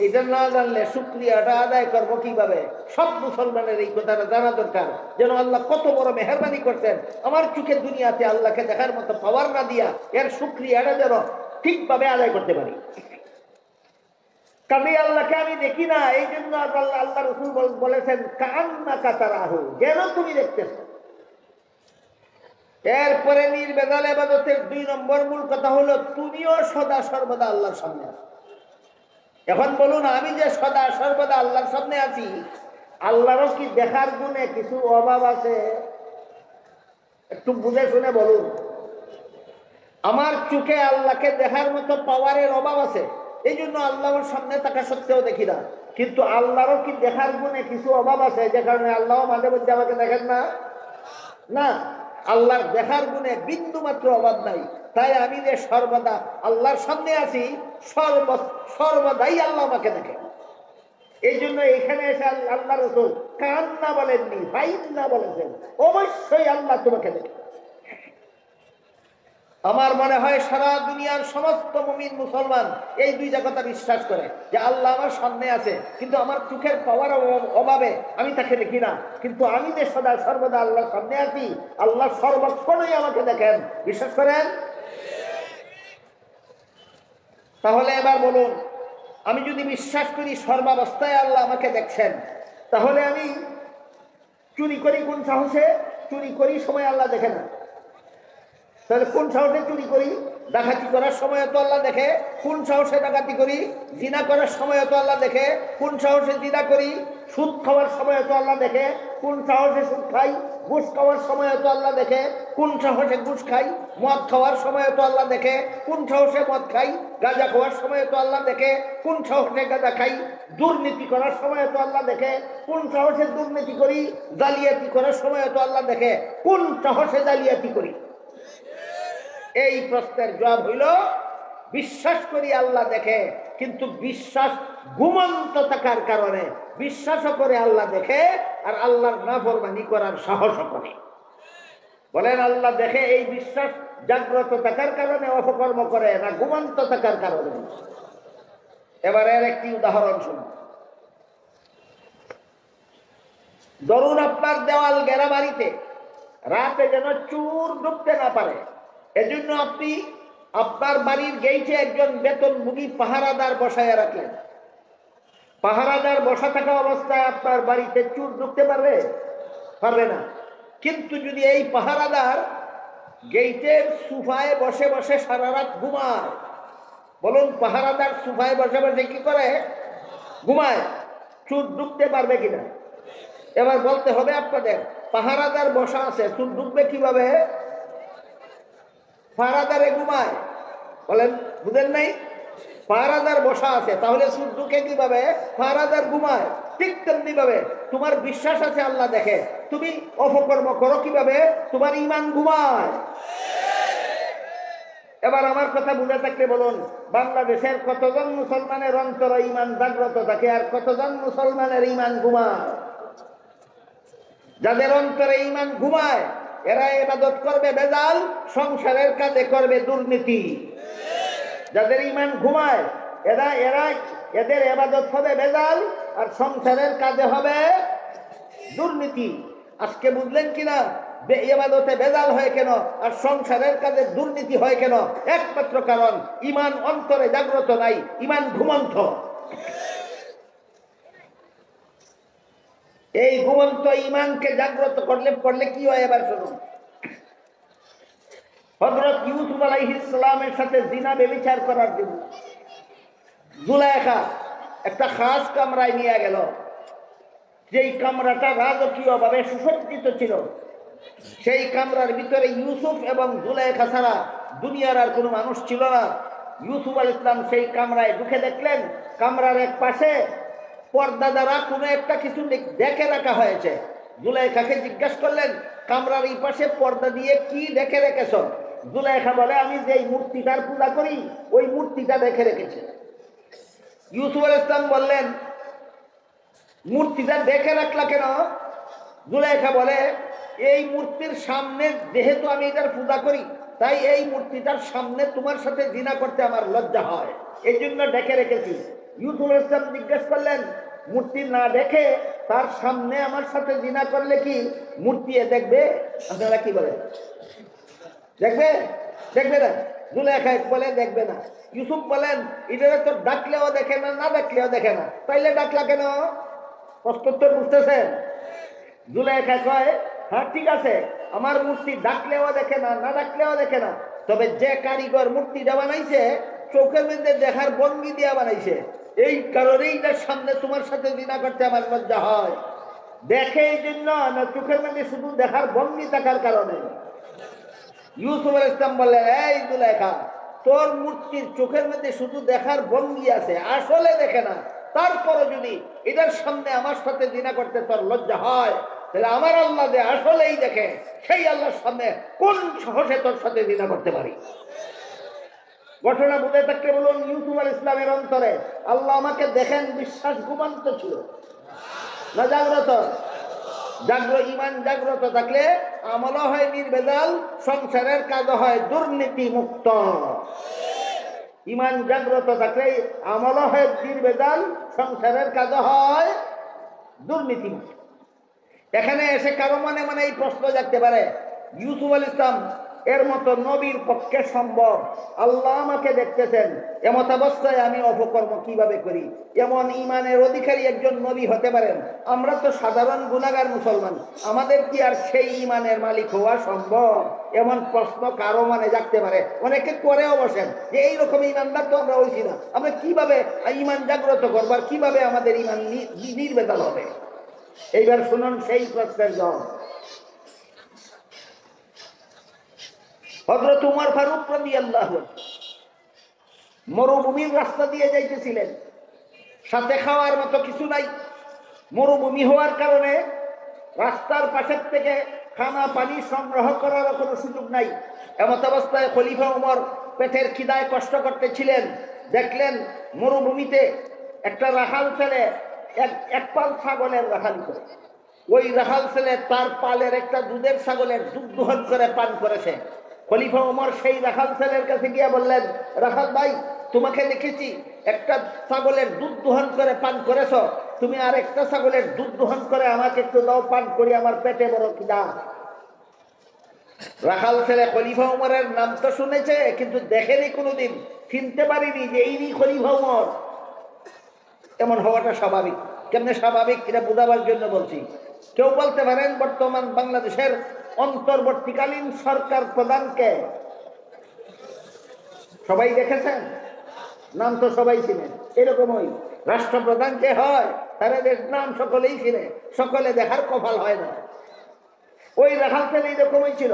এটা না জানলে শুকরিয়াটা আদায় করবো কিভাবে? সব মুসলমানের এই কথাটা জানা দরকার, যেন আল্লাহ কত বড় মেহেরবানি করছেন আমার চোখে দুনিয়াতে আল্লাহকে দেখার মতো পাওয়ার না দিয়া এর শুকরিয়াটা যেন ঠিকভাবে আদায় করতে পারি। কাজে আল্লাহকে আমি দেখি না, এই জন্য আল্লাহ রাসূল বলেছেন কান্নাকা তারাহু, যেন তুমি দেখতেছো। এরপরে নির্ভেজাল ইবাদতের 2 নম্বর মূল কথা হলো তুমিও সদা সর্বদা আল্লাহর সামনে আছো। এখন বলুন, আমি যে সদা সর্বদা আল্লাহর সামনে আছি, আল্লাহরও কি দেখার গুণে কিছু অভাব আছে? একটু বুঝে শুনে বলুন। আমার চোখে আল্লাহকে দেখার মতো পাওয়ারের অভাব আছে, এই জন্য আল্লাহর সামনে থাকা সত্ত্বেও দেখি না। কিন্তু আল্লাহরও কি দেখার গুণে কিছু অভাব আছে, যে কারণে আল্লাহ মাঝে মধ্যে আমাকে দেখেন না? না, আল্লাহর দেখার গুণে বিন্দু মাত্র অভাব নাই। তাই আমি যে সর্বদা আল্লাহর সামনে আছি, সর্বদাই আল্লাহ আমাকে দেখে। এই জন্য এখানে এসে আল্লাহ রাসূল কান্না বলেননি, ফাইন্না বলেছেন, অবশ্যই আল্লাহ তোমাকে দেখে। আমার মনে হয় সারা দুনিয়ার সমস্ত মুমিন মুসলমান এই দুইটা কথা বিশ্বাস করে যে আল্লাহ আমার সামনে আছে, কিন্তু আমার চোখের পাওয়ার অভাবে আমি তাকে দেখি না, কিন্তু আমি যে সর্বদা আল্লাহর সামনে আছি, আল্লাহ সর্বক্ষণই আমাকে দেখেন। বিশ্বাস করেন? তাহলে এবার বলুন, আমি যদি বিশ্বাস করি সর্বাবস্থায় আল্লাহ আমাকে দেখছেন, তাহলে আমি চুরি করি কোন সাহসে? চুরি করি সময় আল্লাহ দেখে না। তাহলে কোন সাহসে চুরি করি? ডাকাতি করার সময় তো আল্লাহ দেখে। কোন সাহসে ডাকাতি করি? জিনা করার সময় তো আল্লাহ দেখে। কোন সাহসে জিনা করি? সুদ খাওয়ার সময় তো আল্লাহ দেখে। কোন সাহসে সুদ খাই? ঘুষ খাওয়ার সময় তো আল্লাহ দেখে। কোন সাহসে ঘুষ খাই? মদ খাওয়ার সময় তো আল্লাহ দেখে। কোন সাহসে মদ খাই? গাঁজা খাওয়ার সময় তো আল্লাহ দেখে। কোন সাহসে গাঁজা খাই? দুর্নীতি করার সময় তো আল্লাহ দেখে। কোন সাহসে দুর্নীতি করি? জালিয়াতি করার সময় তো আল্লাহ দেখে। কোন সাহসে জালিয়াতি করি? এই প্রশ্নের জবাব হইল বিশ্বাস করি আল্লাহ দেখে, কিন্তু বিশ্বাস ঘুমন্ত থাকার কারণে বিশ্বাসও করে আল্লাহ দেখে, আর আল্লাহর নাফরমানি করার সাহসও করে। বলেন আল্লাহ দেখে এই বিশ্বাস জাগ্রত থাকার কারণে অপকর্ম করে, না ঘুমন্ত থাকার কারণে? এবার এর একটি উদাহরণ শুনুন। ধরুন আপনার দেওয়াল ঘেরা বাড়িতে রাতে যেন চোর ঢুকতে না পারে, এজন্য আপনি আপনার বাড়ির গেইটে একজন বেতনভোগী পাহারাদার বসায় রাখলেন। পাহারাদার বসা থাকা অবস্থায় আপনার বাড়িতে চোর ঢুকতে পারবে? পারবে না। কিন্তু যদি এই পাহারাদার গেইটের সোফায় বসে বসে সারা রাত ঘুমায়, বলুন পাহারাদার সোফায় বসে বসে কি করে? ঘুমায়। চোর ঢুকতে পারবে কিনা? এবার বলতে হবে আপনাদের, পাহারাদার বসা আছে, চোর ঢুকবে কিভাবে? পাহারাদারে ঘুমায়, বলেন বুঝেন নাই? পাহারাদার বসা আছে, তাহলে চোর ঢুকে কিভাবে? পাহারাদার ঘুমায়। ঠিক তেমনি ভাবে তোমার বিশ্বাস আছে আল্লাহ দেখে, তুমি অপকর্ম করো কিভাবে? তোমার ঈমান ঘুমায়। এবার আমার কথা বুঝে থাকলে বলুন, বাংলাদেশের কতজন মুসলমানের অন্তরে ঈমান জাগ্রত থাকে, আর কতজন মুসলমানের ঈমান ঘুমায়? যাদের অন্তরে ঈমান ঘুমায় এরা ইবাদত করবে বেজাল, সংসারের কাজে করবে দুর্নীতি। যাদের ঈমান ঘুমায় এদের ইবাদত হবে বেজাল, আর সংসারের কাজে হবে দুর্নীতি। আজকে বুঝলেন কিনা ইবাদতে বেজাল হয় কেন আর সংসারের কাজে দুর্নীতি হয় কেন? একমাত্র কারণ ঈমান অন্তরে জাগ্রত নাই, ঈমান ঘুমন্ত। এই ঘুমন্ত ঈমানকে জাগ্রত করলে কি হয় এবার শুনুন। হযরত ইউসুফ আলাইহিস সালামের সাথে জিনা ব্যভিচার করার জন্য জুলাইখা একটা খাস কামরায় নিয়ে গেল। যেই কামরাটা রাজকীয়ভাবে সুসজ্জিত ছিল, সেই কামরার ভিতরে ইউসুফ এবং জুলাইখা ছাড়া দুনিয়ার আর কোনো মানুষ ছিল না। ইউসুফ আলাইহিস সালাম সেই কামরায় ঢুকে দেখলেন কামরার এক পাশে পর্দা দ্বারা কোনো একটা কিছু দেখে রাখা হয়েছে। জুলাইখাকে জিজ্ঞাসা করলেন, কামরার এই পাশে পর্দা দিয়ে কি দেখে রেখেছ? জুলাইখা বলে, আমি যে মূর্তিটার পূজা করি ওই মূর্তিটা দেখে রেখেছি। ইউসুফ আলাইহিস সালাম বললেন, মূর্তিটা দেখে রাখলা কেন? জুলাইখা বলে, এই মূর্তির সামনে যেহেতু আমি এটার পূজা করি, তাই এই মূর্তিটার সামনে তোমার সাথে জিনা করতে আমার লজ্জা হয়, এই জন্য দেখে রেখেছি। ইউসুফ আলাইহিস সালাম জিজ্ঞেস করলেন, মূর্তি না দেখে তার সামনে আমার সাথে জিনা করলে কি মূর্তি দেখবে? আপনারা কি বলেন? দেখবে? দেখবে না? জুলাইখা বলে দেখবে না। ইউসুফ বলেন, এটা তো ডাকলেও দেখে না, না ডাকলেও দেখে না, তাইলে ডাকলা কেন? প্রশ্নোত্তর বুঝতেছেন? জুলাইখা কয়, হ্যাঁ ঠিক আছে, আমার মূর্তি ডাকলেও দেখে না, না ডাকলেও দেখে না, তবে যে কারিগর মূর্তিটা বানাইছে চোখের মধ্যে দেখার ভঙ্গি দিয়া বানাইছে, এই কারণেই তার সামনে তোমার সাথে জিনা করতে আমার লজ্জা হয়। দেখে এই জন্য না, চোখের মধ্যে শুধু দেখার ভঙ্গি থাকার কারণে? ইউসুফ আলাইহিস সালাম বললেন, এই জুলাইখা, তোর মূর্তির চোখের মধ্যে শুধু দেখার ভঙ্গি আছে, আসলে দেখে না। তারপরে যদি এটার সামনে আমার সাথে জিনা করতে তোর লজ্জা হয়, তাহলে আমার আল্লাহ যে আসলেই দেখে, সেই আল্লাহর সামনে কোন সাহসে তোর সাথে জিনা করতে পারি? ঘটনা বুঝে থাকলে বলুন, ইউসুফ আল ইসলামের অন্তরে আল্লাহ আমাকে দেখেন, বিশ্বাস ঘুমান্ত ছিল না জাগ্রত? ইমান জাগ্রত থাকলে আমলও হয় নির্ভেজাল, সংসারের কাজ হয় দুর্নীতি মুক্ত। ইমান জাগ্রত থাকলে আমলও হয় নির্ভেজাল, সংসারের কাজ হয় দুর্নীতি মুক্ত। এখানে এসে কারো মনে মনে এই প্রশ্ন জাগতে পারে, ইউসুফ আল ইসলাম এর মতো নবীর পক্ষে সম্ভব? আল্লাহ আমাকে দেখতেছেন, এমত অবস্থায় আমি অপকর্ম কিভাবে করি? এমন ইমানের অধিকারী একজন নবী হতে পারেন? আমরা তো সাধারণ গুনাহগার মুসলমান, আমাদের কি আর সেই ইমানের মালিক হওয়া সম্ভব? এমন প্রশ্ন কারো মনে জাগতে পারে। অনেকে করেও বসেন যে এইরকম ইমানদার তো আমরা হইছি না, আমরা কিভাবে ইমান জাগ্রত করবার, কিভাবে আমাদের ইমান নির্ভেজাল হবে? এইবার শুনুন সেই প্রশ্নের জবাব। হযরত উমর ফারুক রাদিয়াল্লাহু আনহু মরুভূমির রাস্তা দিয়ে যাইতেছিলেন, সাথে খাওয়ার মতো কিছু নাই। মরুভূমি হওয়ার কারণে রাস্তার পাশের থেকে খানা পানি সংগ্রহ করার কোনো সুযোগ নাই। এমত অবস্থায় খলিফা উমর পেটের খিদায় কষ্ট করতেছিলেন। দেখলেন মরুভূমিতে একটা রাখাল ছেলে এক পাল ছাগলের রাখালি করে। ওই রাখাল ছেলে তার পালের একটা দুধের ছাগলের দুধ দোহন করে পান করেছে। খলিফা উমর সেই রাখাল ছেলের কাছে গিয়ে বললেন, রাখাল ভাই, তোমাকে দেখেছি একটা ছাগলের দুধ দোহন করে পান করেছ, তুমি আর একটা ছাগলের দুধ দোহন করে আমাকে একটু দাও, পান করি, আমার পেটে বড় খিদা। রাখাল ছেলে খলিফা উমরের নাম তো শুনেছে, কিন্তু দেখেনি কোনোদিন, চিনতে পারিনি যে এই খলিফা উমর। এমন হওয়াটা স্বাভাবিক। কেমনে স্বাভাবিক এটা বোঝাবার জন্য বলছি। কেউ বলতে পারেন বর্তমান বাংলাদেশের অন্তর্বর্তীকালীন সরকার প্রধানকে সবাই দেখেছেন, নাম তো সবাই চিনেন। এরকমই রাষ্ট্রপ্রধান যে হয় তাদের নাম সকলেই চিনে, সকলে দেখার কপাল হয় না। ওই রাখাল ছেলে এরকমই ছিল।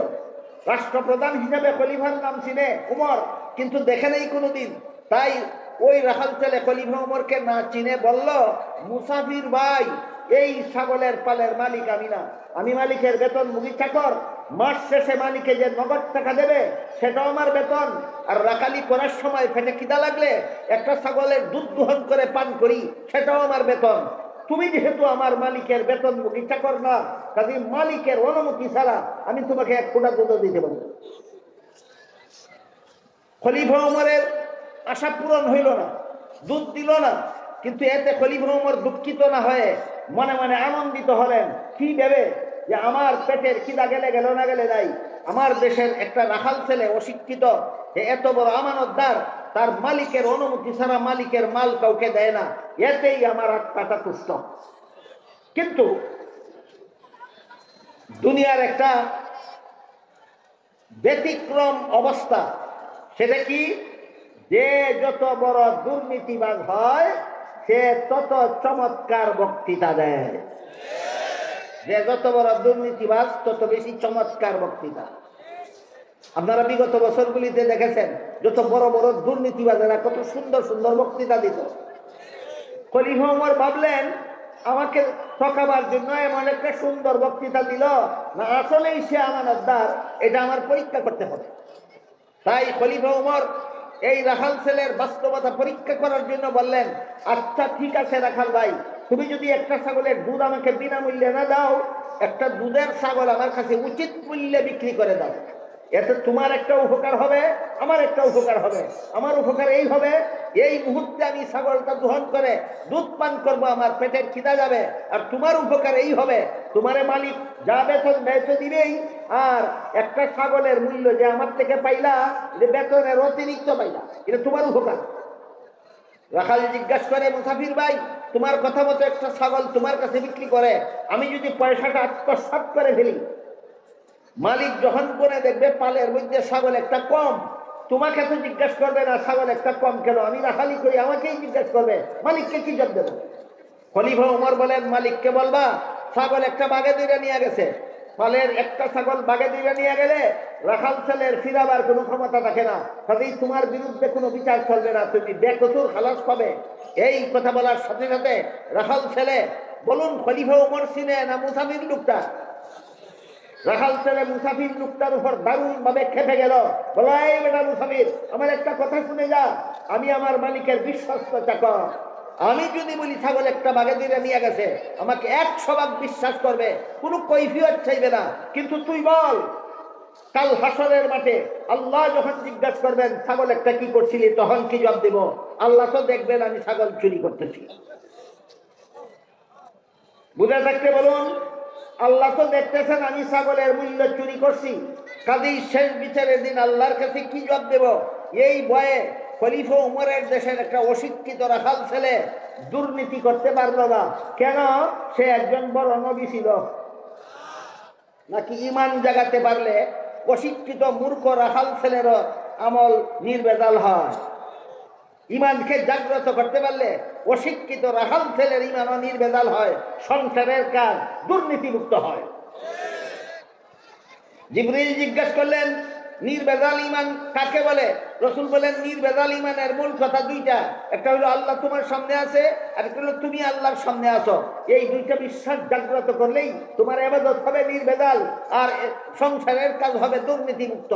রাষ্ট্রপ্রধান হিসেবে খলিফার নাম চিনে উমর, কিন্তু দেখে নেই কোনোদিন। তাই ওই রাখাল ছেলে খলিফা উমরকে না চিনে বলল, মুসাফির ভাই, এই ছাগলের পালের মালিক আমি না, আমি মালিকের বেতন মুগি চাকর। মাস শেষে মালিকে যে নগদ টাকা দেবে সেটাও আমার বেতন। আর রাখালি করার সময় পেটে খিদা লাগলে একটা ছাগলের দুধ দোহন করে পান করি, সেটাও আমার বেতন। তুমি যেহেতু আমার মালিকের বেতন মুগি চাকর না, কাজে মালিকের অনুমতি ছাড়া আমি তোমাকে এক ফোঁটা দুধ দিতে পারবো। খলিফা উমরের আশা পূরণ হইল না, দুধ দিল না। কিন্তু এতে খলিফা উমর দুঃখিত না হয়ে মনে মনে আনন্দিত হলেন। কি ভেবে যে আমার পেটের খিদা গেলে গেল, না গেলে নাই। আমার দেশের একটা রাখাল ছেলে অশিক্ষিত, যে এত বড় আমানতদার, তার মালিকের অনুমতি ছাড়া মালিকের মাল কাউকে দেয় না, এতেই আমার আত্মাটা তুষ্ট। কিন্তু দুনিয়ার একটা ব্যতিক্রম অবস্থা, সেটা কি? যে যত বড় দুর্নীতিবাজ হয় সে তত চমৎকার বক্তৃতা দেয়। যে যত বড় দুর্নীতিবাজ তত বেশি চমৎকার বক্তৃতা। আপনারা বিগত বছরগুলিতে দেখেছেন যত বড় বড় দুর্নীতিবাজেরা কত সুন্দর সুন্দর বক্তৃতা দিত। খলিফা উমর ভাবলেন, আমাকে ঠকাবার জন্য এমন একটা সুন্দর বক্তৃতা দিল, না আসলেই সে আমানতদার, এটা আমার পরীক্ষা করতে হবে। তাই খলিফা উমর এই রাখাল ছেলের বাস্তবতা পরীক্ষা করার জন্য বললেন, আচ্ছা ঠিক আছে রাখাল ভাই, তুমি যদি একটা ছাগলের দুধ আমাকে বিনামূল্যে না দাও, একটা দুধের ছাগল আমার কাছে উচিত মূল্যে বিক্রি করে দাও। এতে তোমার একটা উপকার হবে, আমার একটা উপকার হবে। আমার উপকার এই হবে, এই মুহূর্তে আমি ছাগলটা দোহন করে দুধ পান করবো, আমার পেটের খিদা যাবে। আর তোমার উপকার এই হবে, তোমারে মালিক যা বেতন দেয় তো দিবেই, আর একটা ছাগলের মূল্য যে আমার থেকে পাইলা, যে বেতনের অতিরিক্ত পাইলা, এটা তোমার উপকার। রাখাল জিজ্ঞাসা করে, মুসাফির ভাই, তোমার কথা মতো একটা ছাগল তোমার কাছে বিক্রি করে আমি যদি পয়সাটা আত্মসাৎ করে ফেলি, মালিক যখন করে দেখবে পালের মধ্যে ছাগল একটা কম, তোমাকে তো জিজ্ঞাসা করবে না ছাগল একটা কম কেন, আমি রাখালি করি, আমাকেই জিজ্ঞাসা করবে, মালিককে কি জবাব দেবো? খলিফা উমর বলেন, মালিককে বলবা ছাগল একটা বাগে দিলে নিয়ে গেছে। পালের একটা ছাগল বাগে দিলে নিয়ে গেলে রাখাল ছেলের ফিরাবার কোনো ক্ষমতা থাকে না, কাজেই তোমার বিরুদ্ধে কোনো বিচার চলবে না, তুমি বেকসুর খালাস পাবে। এই কথা বলার সাথে সাথে রাখাল ছেলে, বলুন খলিফা উমর চিনে না মুসাফির লোকটা? রাখাল ছেলে মুসাফির লোকটার উপর দারুণ ভাবে খেপে গেল, বলো এই বেটা মুসাফির, আমার একটা কথা শুনে যা, আমি আমার মালিকের বিশ্বস্ত চাকর, আমি যদি বলি ছাগল একটা বাগে দিয়ে নিয়ে গেছে, আমাকে 100 ভাগ বিশ্বাস করবে, কোনো কৈফিয়ত চাইবে না। কিন্তু তুই বল, কাল হাসরের মাঠে আল্লাহ যখন জিজ্ঞাসা করবেন ছাগল একটা কি করছিলি, তখন কি জবাব দেব? আল্লাহ তো দেখবেন আমি ছাগল চুরি করতেছি। বুঝে থাকতে বলুন, আল্লাহ তো দেখতেছেন আমি ছাগলের মূল্য চুরি করছি, কাজেই শেষ বিচারের দিন আল্লাহর কাছে কি জবাব দেব? এই ভয়ে খলিফা উমরের দেশের একটা অশিক্ষিত রাখাল ছেলে দুর্নীতি করতে পারলো না। কেন? সে একজন বড় নবী ছিল। নাকি ইমান জাগাতে পারলে অশিক্ষিত মূর্খ রাখাল ছেলেরও আমল নির্ভেজাল হয়? ইমানকে জাগ্রত করতে পারলে অশিক্ষিত রাখাল ছেলের ইমানও নির্ভেজাল হয়, সংসারের কাজ দুর্নীতিমুক্ত হয়। জিবরিল জিজ্ঞাসা করলেন নির্ভেজাল ইমান কাকে বলে? রসুল বলেন নির্ভেজাল ইমানের মূল কথা দুইটা, একটা হলো আল্লাহ তোমার সামনে আছে, আর একটা হলো তুমি আল্লাহর সামনে আছো। এই দুইটা বিশ্বাস জাগ্রত করলেই তোমার ইবাদত হবে নির্ভেজাল, আর সংসারের কাজ হবে দুর্নীতিমুক্ত।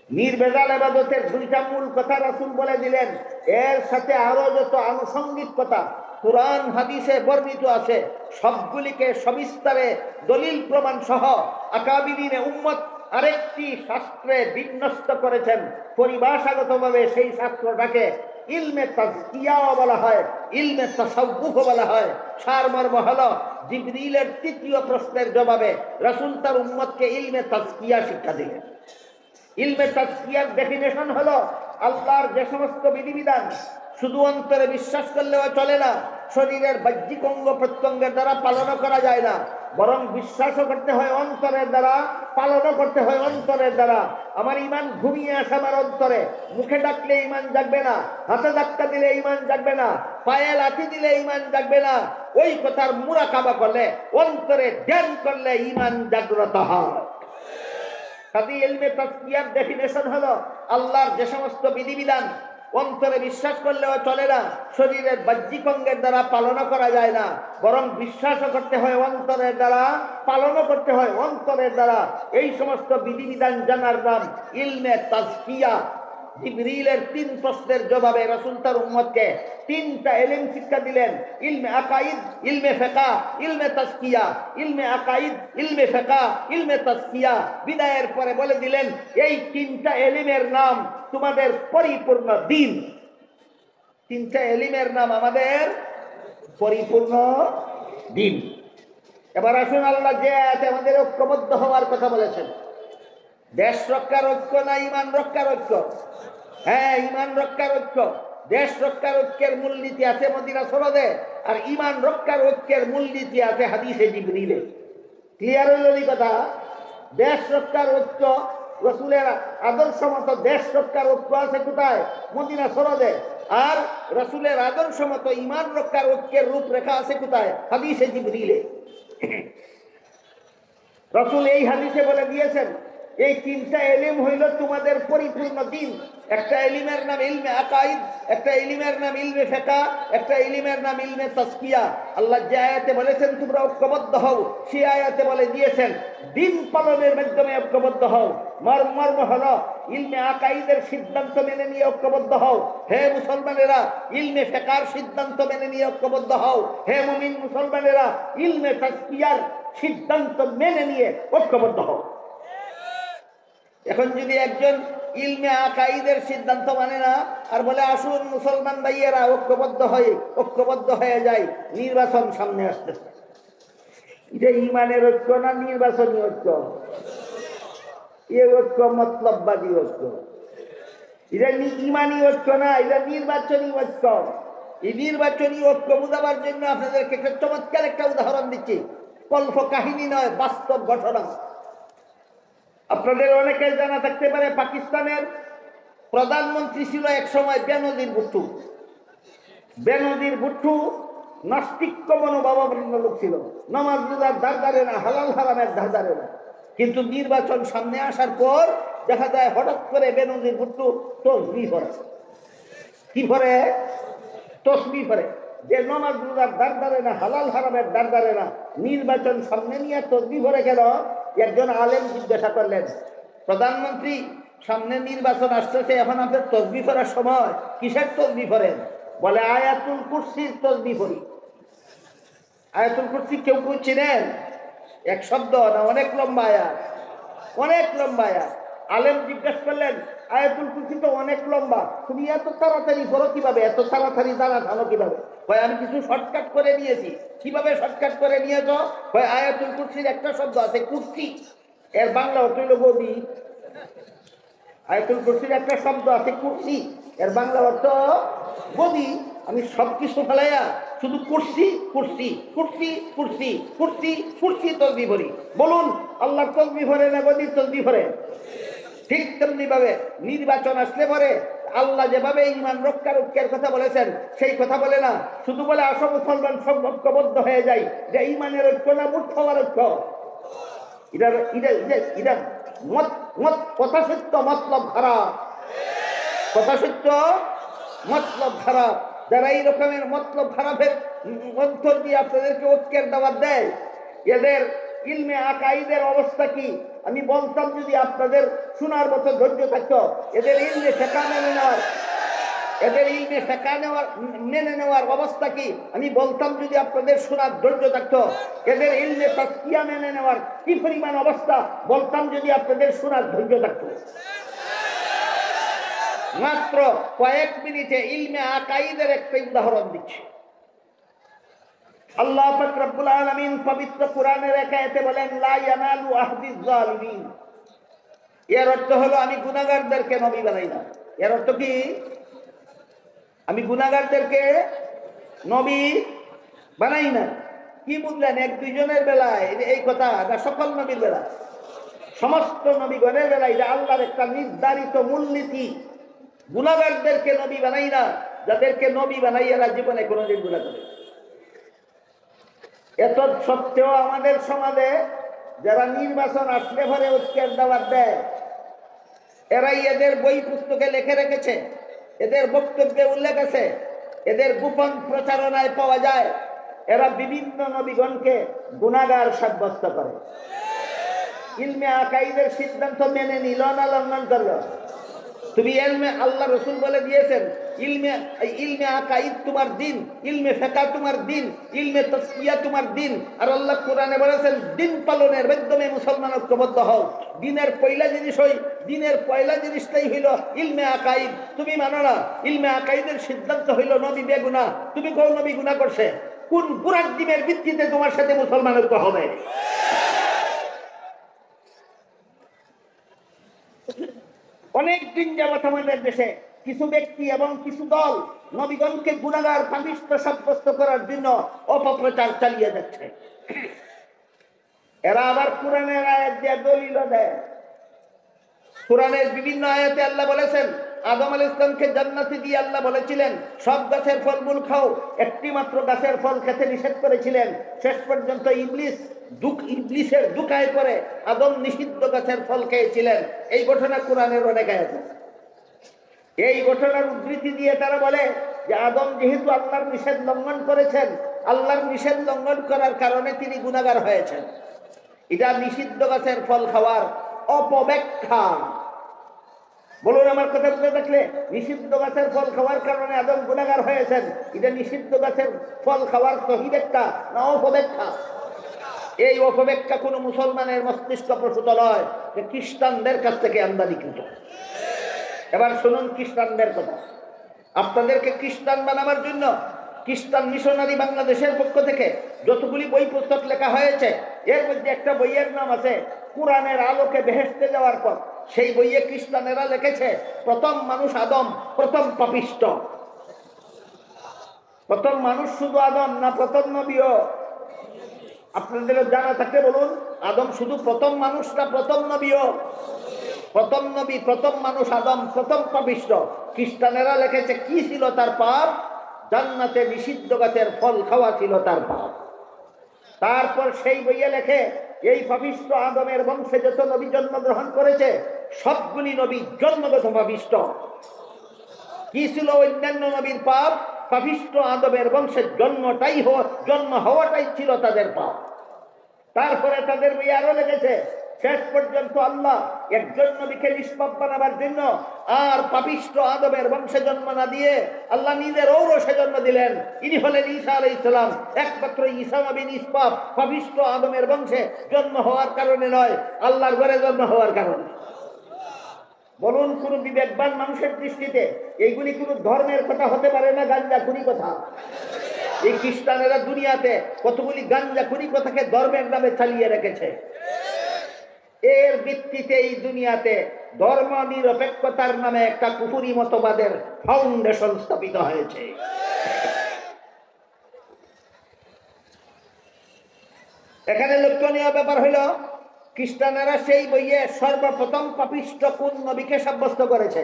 নির্ভেজাল ইবাদতের দুইটা মূল কথা রাসূল বলে দিলেন, এর সাথে আরো যত আনুষঙ্গিক কথা কুরআন হাদিসে বর্ণিত আছে সবগুলিকে সবিস্তারে দলিল প্রমাণ সহ আকাবিরিনে উম্মত আরেকটি শাস্ত্রে বিন্যস্ত করেছেন। পরিভাষাগতভাবে সেই শাস্ত্রটাকে ইলমে তাজকিয়াও বলা হয়, ইলমে তাসাউফও বলা হয়। সারমর্ম হলো জিবরিলের তৃতীয় প্রশ্নের জবাবে রাসূল তার উম্মতকে ইলমে তাজকিয়া শিক্ষা দিলেন। ইলমে তাজকিয়ার ডেফিনেশন হলো আল্লাহর যে সমস্ত বিধিবিধান শুধু অন্তরে বিশ্বাস করলেও চলে না, শরীরের বাহ্যিক অঙ্গ প্রত্যঙ্গের দ্বারা পালনও করা যায় না, বরং বিশ্বাসও করতে হয় অন্তরের দ্বারা, পালনও করতে হয় অন্তরের দ্বারা। আমার ইমান ঘুমিয়ে আসে আমার অন্তরে, মুখে ডাকলে ইমান জাগবে না, হাতে ধাক্কা দিলে ইমান জাগবে না, পায়ে লাঠি দিলে ইমান জাগবে না। ওই কথার মুরাকাবা করলে, অন্তরে ধ্যান করলে ইমান জাগ্রত হয়। কাজী ইলমে তাজকিয়ার ডেফিনেশন হলো আল্লাহর যে সমস্ত বিধিবিধান অন্তরে বিশ্বাস করলেও চলে না, শরীরের বাহ্যিক অঙ্গের দ্বারা পালনও করা যায় না, বরং বিশ্বাসও করতে হয় অন্তরের দ্বারা, পালনও করতে হয় অন্তরের দ্বারা। এই সমস্ত বিধিবিধান জানার নাম ইলমে তাজকিয়া। জিবরিলের 3 প্রশ্নের জবাবে রাসূল তার উম্মতকে 3টা ইলম শিক্ষা দিলেন, ইলমে আকাইদ, ইলমে ফিকহ, ইলমে তাজকিয়া। ইলমে আকাইদ, ইলমে ফিকহ, ইলমে তাজকিয়া বিদায়ের পরে বলে দিলেন এই 3টা ইলমের নাম তোমাদের পরিপূর্ণ দ্বীন। 3টা ইলমের নাম আমাদের পরিপূর্ণ দ্বীন। এবার আসুন আল্লাহ যে আয়াতে আমাদের ঐক্যবদ্ধ হওয়ার কথা বলেছেন, দেশ রক্ষার ঐক্য না ইমান রক্ষার ঐক্য? হ্যাঁ, ইমান রক্ষার ঐক্য। দেশ রক্ষার ঐক্যের মূলনীতি আছে মদিনা সনদে, আর ইমান রক্ষার ঐক্যের মূলনীতি আছে হাদিসে জিবরিলে। ক্লিয়ার হইল এই কথা? দেশ রক্ষার ঐক্য রাসূলের আদর্শ মতো দেশ রক্ষার ঐক্য আছে কোথায়? মদিনা সনদে। আর রাসূলের আদর্শ মতো ইমান রক্ষার ঐক্যের রূপরেখা আছে কোথায়? হাদিসে জিবরিলে। রাসূল এই হাদিসে বলে দিয়েছেন এই 3টা ইলম হইল তোমাদের পরিপূর্ণ দ্বীন। একটা ইলমের নাম ইলমে আকাইদ, একটা ইলমের নাম ইলমে ফিকহ, একটা ইলমের নাম ইলমে তাজকিয়া। আল্লাহ যে আয়াতে বলেছেন তোমরা ঐক্যবদ্ধ হও, সেই আয়াতে বলে দিয়েছেন দ্বীন পালনের মাধ্যমে ঐক্যবদ্ধ হও। মর্ম হলো ইলমে আকাইদের সিদ্ধান্ত মেনে নিয়ে ঐক্যবদ্ধ হও। হে মুসলমানেরা, ইলমে ফিকহর সিদ্ধান্ত মেনে নিয়ে ঐক্যবদ্ধ হও। হে মুমিন মুসলমানেরা, ইলমে তাজকিয়ার সিদ্ধান্ত মেনে নিয়ে ঐক্যবদ্ধ হও। এখন যদি একজন ইলমে আকাইদের সিদ্ধান্ত মানে না আর বলে আসুন মুসলমান ভাইয়েরা ঐক্যবদ্ধ হয়ে যায়, নির্বাচন সামনে আসতেছে, এটা ইমানের ঐক্য না নির্বাচনী ঐক্য? এ ঐক্য মতলববাদী ঐক্য। এটা ইমানি ঐক্য না, এটা নির্বাচনী ঐক্য। এই নির্বাচনী ঐক্য বোঝাবার জন্য আপনাদেরকে একটা চমৎকার একটা উদাহরণ দিচ্ছি, কল্প কাহিনী নয়, বাস্তব ঘটনা। আপনাদের অনেকের জানা থাকতে পারে পাকিস্তানের প্রধানমন্ত্রী ছিল এক সময় বেনজির ভুট্টো। বেনজির ভুট্টো নাস্তিক্য মনোভাবাপন্ন লোক ছিল, নামাজ রোজার ধার ধারে না, হালাল হারামের ধার ধারে না। কিন্তু নির্বাচন সামনে আসার পর দেখা যায় হঠাৎ করে বেনজির ভুট্টো তসবিহ পড়ে। কি পড়ে? তসবিহ পড়ে। যে নমাজ রোজার দ্বার ধারে না, হালাল হারামের দ্বার ধারে না, নির্বাচন সামনে নিয়ে তসবিহ পড়ে গেল। একজন আলেম জিজ্ঞাসা করলেন, প্রধানমন্ত্রী সামনে নির্বাচন আসতেছে, এখন আপনার তসবিহ পড়ার সময়, কিসের তসবিহ পড়েন? বলে আয়াতুল কুরসির তসবিহ পড়ি। আয়াতুল কুরসি কেউ কেউ চিনেন? এক শব্দ না, অনেক লম্বা আয়াত, অনেক লম্বা আয়াত। আলেম জিজ্ঞাসা করলেন, আয়াতুল কুরসি তো অনেক লম্বা, তুমি এত তাড়াতাড়ি পড়ো কিভাবে, এত তাড়াতাড়ি জানা জানো কিভাবে? ভাই আমি কিছু শর্টকাট করে নিয়েছি। কিভাবে শর্টকাট করে নিয়েছ? ভাই আয়াতুল কুরসির একটা শব্দ আছে কুরসি, এর বাংলা অর্থ হইল গদি। আয়াতুল কুরসির একটা শব্দ আছে কুরসি, এর বাংলা অর্থ গদি। আমি সবকিছু ফেলাইয়া শুধু কুরসি কুরসি কুরসি কুরসি কুরসি কুরসি তসবিহ পড়ি। বলুন, আল্লাহর তসবিহ পড়ে না গদির তসবিহ পড়ে? ঠিক তেমনি ভাবে নির্বাচন আসলে পরে আল্লাহ যেভাবে ঈমান রক্ষা রক্ষার কথা বলেছেন সেই কথা বলে না, শুধু বলে আসো মুসলমান সব ঐক্যবদ্ধ হয়ে যায়। যে ঈমানের ঐক্য না মুঠ হওয়ার ঐক্য? এটা কথা সত্য, মতলব খারাপ। কথা সত্য, মতলব খারাপ। যারা এই রকমের মতলব খারাপের অন্তর দিয়ে আপনাদেরকে ঐক্যের দাওয়াত দেয়, এদের ইলমে আকাইদের অবস্থা কি? আমি বলতাম যদি আপনাদের শোনার মতো ধৈর্য থাকতো, এদের ইলমে ফিকহ মেনে নেওয়ার অবস্থা কি? আমি বলতাম যদি আপনাদের শোনার ধৈর্য থাকতো, এদের ইলমে তাসকিয়া মেনে নেওয়ার কি পরিমাণ অবস্থা, বলতাম যদি আপনাদের শোনার ধৈর্য থাকতো। মাত্র কয়েক মিনিটে ইলমে আকাইদের একটা উদাহরণ দিচ্ছি। আল্লাহ পাক রব্বুল আলামিন পবিত্র কোরআনের এক আয়াতে বলেন, লা ইয়ানালু আহদিজ জালিমিন। এর অর্থ হলো আমি গুনাহগারদেরকে নবী বানাই না। এর অর্থ কি? আমি গুনাহগারদেরকে নবী বানাই না। কি বুঝলেন? এক দুইজনের বেলায় এই কথা না, সকল নবীর বেলায়, সমস্ত নবীগণের বেলায় এটা আল্লাহর একটা নির্ধারিত মূলনীতি। গুনাহগারদেরকে নবী বানাই না, যাদেরকে নবী বানাই এরা জীবনে কোনোদিন গুনাহ করে। এত সত্ত্বেও আমাদের সমাজে যারা নির্বাচন আসলে পরে ঐক্যের দাওয়াত দেয়, এরাই এদের বই পুস্তকে লিখে রেখেছে, এদের বক্তব্যে উল্লেখ আছে, এদের গোপন প্রচারণায় পাওয়া যায়, এরা বিভিন্ন নবীগণকে গুনাহগার সাব্যস্ত করে। ইলমে আকাইদের সিদ্ধান্ত মেনে নিল না লঙ্ঘন করলো? তুমি ইলমে, আল্লাহ রসুল বলে দিয়েছেন ইলমে আকাইদ তোমার দিন, ইলমে ফিকহ তোমার দিন, ইলমে তাসকিয়া তোমার দিন। আর আল্লাহ কোরআনে বলেছেন দিন পালনের মাধ্যমে মুসলমান ঐক্যবদ্ধ হও। দিনের পয়লা জিনিসটাই হইল ইলমে আকাইদ। তুমি মানো না, ইলমে আকাইদের সিদ্ধান্ত হইল নবী বেগুনাহ। তুমি কোন নবী গুনাহ করছে? কোন কুরআন দিনের ভিত্তিতে তোমার সাথে মুসলমান ঐক্য হবে? অনেক দিন যাবত আমাদের দেশে কিছু ব্যক্তি এবং কিছু দল নবীগণকে গুনাহগার পাপিষ্ঠ সাব্যস্ত করার জন্য অপপ্রচার চালিয়ে যাচ্ছে। এরা আবার কোরআনের আয়াত দিয়ে দলিল দেয়। কোরআনের বিভিন্ন আয়াতে আল্লাহ বলেছেন, আদম আলাইহিস সালামকে জান্নাতে দিয়ে আল্লাহ বলেছিলেন সব গাছের ফলমূল খাও, একটি মাত্র গাছের ফল খেতে নিষেধ করেছিলেন। শেষ পর্যন্ত ইবলিসের দুকায় পড়ে আদম নিষিদ্ধ গাছের ফল খেয়েছিলেন। এই ঘটনা কোরআনের অনেক আয়াতে। এই ঘটনার উদ্ধৃতি দিয়ে তারা বলে যে আদম যেহেতু আল্লাহর নিষেধ লঙ্ঘন করেছেন, আল্লাহর নিষেধ লঙ্ঘন করার কারণে তিনি গুনাহগার হয়েছেন। এটা নিষিদ্ধ গাছের ফল খাওয়ার অপব্যাখ্যা। বলুন আমার কথা বুঝে থাকলে, নিষিদ্ধ গাছের ফল খাওয়ার কারণে আদম গুনাহগার হয়েছেন, এটা নিষিদ্ধ গাছের ফল খাওয়ার সহি ব্যাখ্যা না অপব্যাখ্যা? এই অপব্যাখ্যা কোনো মুসলমানের মস্তিষ্ক প্রসূত নয়, যে খ্রিস্টানদের কাছ থেকে আমদানিকৃত। এবার শুনুন খ্রিস্টানদের কথা। আপনাদেরকে খ্রিস্টান বানাবার জন্য খ্রিস্টান মিশনারি বাংলাদেশের পক্ষ থেকে যতগুলি বই পুস্তক লেখা হয়েছে, এর মধ্যে একটা বইয়ের নাম আছে কোরআনের আলোকে বেহেশতে যাওয়ার পথ। সেই বইয়ে খ্রিস্টানেরা লিখেছে প্রথম মানুষ আদম, প্রথম পাপিষ্ঠ। প্রথম মানুষ শুধু আদম না প্রথম নবীও? আপনাদের জানা থাকলে বলুন, আদম শুধু প্রথম মানুষ না প্রথম নবীও? প্রথম নবী, প্রথম মানুষ আদম, প্রথম পাপিষ্ঠ। খ্রিস্টানেরা লিখেছে কি ছিল তার পাপ? জান্নাতে নিষিদ্ধ গাছের ফল খাওয়া ছিল তার পাপ। তারপর সেই বইয়ে লেখে এই পাপিষ্ঠ আদমের বংশে যত নবী জন্মগ্রহণ করেছে সবগুলি নবী জন্মগত পাপিষ্ঠ। কি ছিল অন্যান্য নবীর পাপ? পাপিষ্ঠ আদমের বংশের জন্ম হওয়াটাই ছিল তাদের পাপ। তারপরে তাদের বই আরো লেগেছে, শেষ পর্যন্ত আল্লাহ একজন নবীকে নিষ্পাপ বানাবার জন্য আর পাপিষ্ঠ আদমের বংশে জন্ম না দিয়ে আল্লাহ নিজের ঔরসে জন্ম দিলেন। ইনি হলেন ঈসা আলাইহিস সালাম। একমাত্র ঈসা নবী নিষ্পাপ পাপিষ্ঠ আদমের বংশে জন্ম হওয়ার কারণে নয়, আল্লাহর ঘরে জন্ম হওয়ার কারণে। বলুন, কোন বিবেকবান মানুষের দৃষ্টিতে এইগুলি কোন ধর্মের কথা হতে পারে না, গাঞ্জাখুরি কথা। এই খ্রিস্টানেরা দুনিয়াতে কতগুলি গাঞ্জাখুরি কথাকে ধর্মের নামে চালিয়ে রেখেছে। এর ভিত্তিতে এই দুনিয়াতে ধর্ম নিরপেক্ষতার নামে একটা কুফুরি মতবাদের ফাউন্ডেশন স্থাপিত হয়েছে। এখানে লক্ষণীয় ব্যাপার হইল, খ্রিস্টানেরা সেই বইয়ে সর্বপ্রথম পাপিষ্ঠ কোন নবীকে সাব্যস্ত করেছে?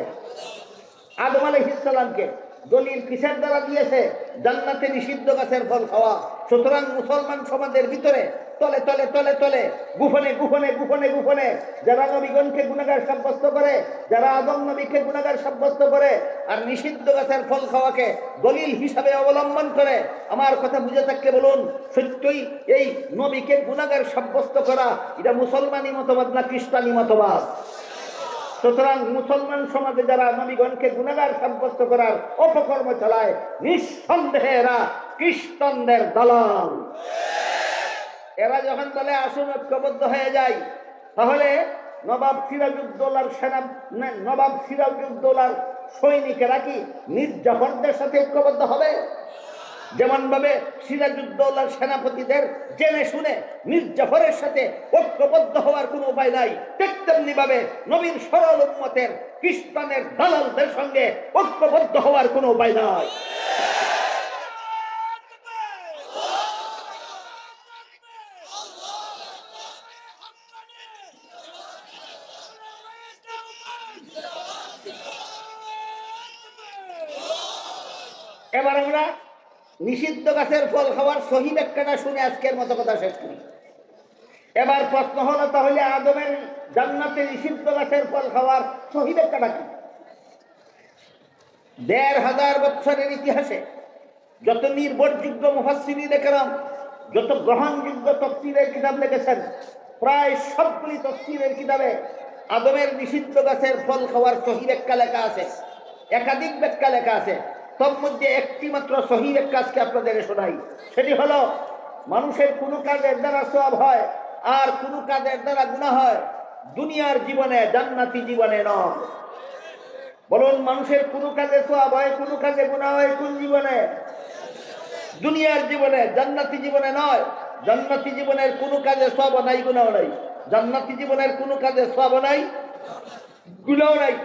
আদম আলাইহিস সালামকে। দলিল কিসের দ্বারা দিয়েছে? জান্নাতে নিষিদ্ধ গাছের ফল খাওয়া। সুতরাং মুসলমান সমাজের ভিতরে তলে তলে তলে তলে গোপনে গোপনে গোপনে গোপনে যারা নবীগণকে গুনাহগার সাব্যস্ত করে, যারা আদম নবীকে গুনাহগার সাব্যস্ত করে আর নিষিদ্ধ গাছের ফল খাওয়াকে দলিল হিসাবে অবলম্বন করে, আমার কথা বুঝে থাকলে বলুন, সত্যই এই নবীকে গুনাহগার সাব্যস্ত করা এটা মুসলমানি মতবাদ না খ্রিস্টানি মতবাদ? সুতরাং মুসলমান সমাজে যারা নবীগণকে গুনাহগার সাব্যস্ত করার অপকর্ম চালায়, নিঃসন্দেহে এরা খ্রিস্টানদের দালাল। এরা যখন বলে আসুন ঐক্যবদ্ধ হয়ে যায়, তাহলে নবাব সিরাজউদ্দৌলার সৈনিকেরা কি মীর জাফরদের সাথে ঐক্যবদ্ধ হবে? যেমন ভাবে সিরাজউদ্দৌলার সেনাপতিদের জেনে শুনে মীর জাফরের সাথে ঐক্যবদ্ধ হওয়ার কোনো উপায় নাই, ঠিক তেমনি ভাবে নবীর সরল উম্মতের খ্রিস্টানের দালালদের সঙ্গে ঐক্যবদ্ধ হওয়ার কোনো উপায় নাই। এবার আমরা নিষিদ্ধ গাছের ফল খাওয়ার সহি ব্যাখ্যাটা শুনে আজকের মতো কথা শেষ করি। এবার প্রশ্ন হলো, তাহলে আদমের জান্নাতে নিষিদ্ধ গাছের ফল খাওয়ার সহি ব্যাখ্যাটা কি? ১৫০০ বছরের ইতিহাসে যত নির্ভরযোগ্য মুফাসসিরিনে কেরাম, যত গ্রহণযোগ্য তাফসীরের কিতাব লিখেছেন, প্রায় সবগুলি তাফসীরের কিতাবে আদমের নিষিদ্ধ গাছের ফল খাওয়ার সহি ব্যাখ্যা লেখা আছে, একাধিক ব্যাখ্যা লেখা আছে। তোর মধ্যে একটি মাত্র সহি ব্যাখ্যা আজকে আপনাদের শোনাই। সেটি হলো, মানুষের কোনো কাজের দ্বারা সওয়াব হয় আর কোনো কাজের দ্বারা গুনাহ হয়, দুনিয়ার জীবনে, জান্নাতি জীবনে নয়। বলুন, মানুষের কোনো কাজে সওয়াব হয়, কোনো কাজে গুনাহ হয় কোন জীবনে? দুনিয়ার জীবনে, জান্নাতি জীবনে নয়। জান্নাতি জীবনের কোনো কাজে সওয়াব নাই, গুনাহ নাই। জান্নাতি জীবনের কোনো কাজে সওয়াব নাই, গুনাহ নাই।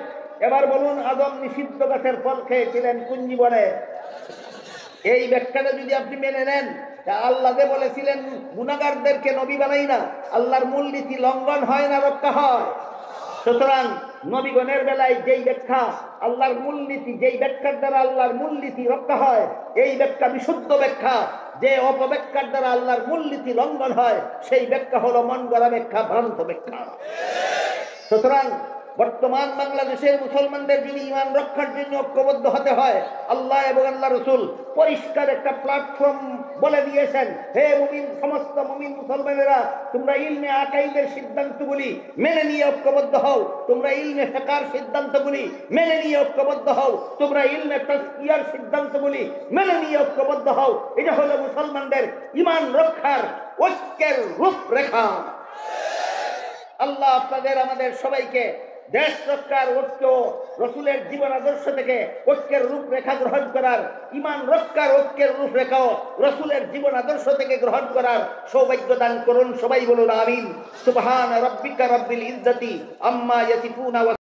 এবার বলুন, আদম নিষিদ্ধ গাছের ফল খেয়েছিলেন কোন জীবনে? এই ব্যাখ্যাটা যদি আপনি মেনে নেন, আল্লাহ যে বলেছিলেন গুনাহগারদেরকে নবী বানাই না, আল্লাহর মূলনীতি লঙ্ঘন হয় না রক্ষা হয়? সুতরাং নবীগণের বেলায় যেই ব্যাখ্যা আল্লাহর মূলনীতি, যেই ব্যাখ্যার দ্বারা আল্লাহর মূলনীতি রক্ষা হয়, এই ব্যাখ্যা বিশুদ্ধ ব্যাখ্যা। যে অপব্যাখ্যার দ্বারা আল্লাহর মূলনীতি লঙ্ঘন হয়, সেই ব্যাখ্যা হলো মন গড়া ব্যাখ্যা, ভ্রান্ত ব্যাখ্যা। সুতরাং বর্তমান বাংলাদেশের মুসলমানদের যদি ঈমান রক্ষার জন্য ঐক্যবদ্ধ হতে হয়, আল্লাহ এবং আল্লাহ রাসূল পরিষ্কার একটা প্ল্যাটফর্ম বলে দিয়েছেন, হে মুমিন, সমস্ত মুমিন মুসলমানেরা, তোমরা ইলমে আকাইদের সিদ্ধান্তগুলি মেনে নিয়ে ঐক্যবদ্ধ হও, তোমরা ইলমে ফিকহের সিদ্ধান্তগুলি মেনে নিয়ে ঐক্যবদ্ধ হও, তোমরা ইলমে তাজকিয়ার সিদ্ধান্তগুলি মেনে নিয়ে ঐক্যবদ্ধ হও। এটা হলো মুসলমানদের ঈমান রক্ষার ঐক্যের রূপরেখা। আল্লাহ আপনাদের আমাদের সবাইকে দেশ রক্ষার ঐক্য, রসুলের জীবন আদর্শ থেকে ঐক্যের রূপরেখা গ্রহণ করার, ঈমান রক্ষার ঐক্যের রূপরেখাও রসুলের জীবন আদর্শ থেকে গ্রহণ করার সৌভাগ্য দান করুন। সবাই বলুন আমিন। সুবহান রাব্বিকা রাব্বিল ইজ্জাতি আম্মা ইয়াসিফুন।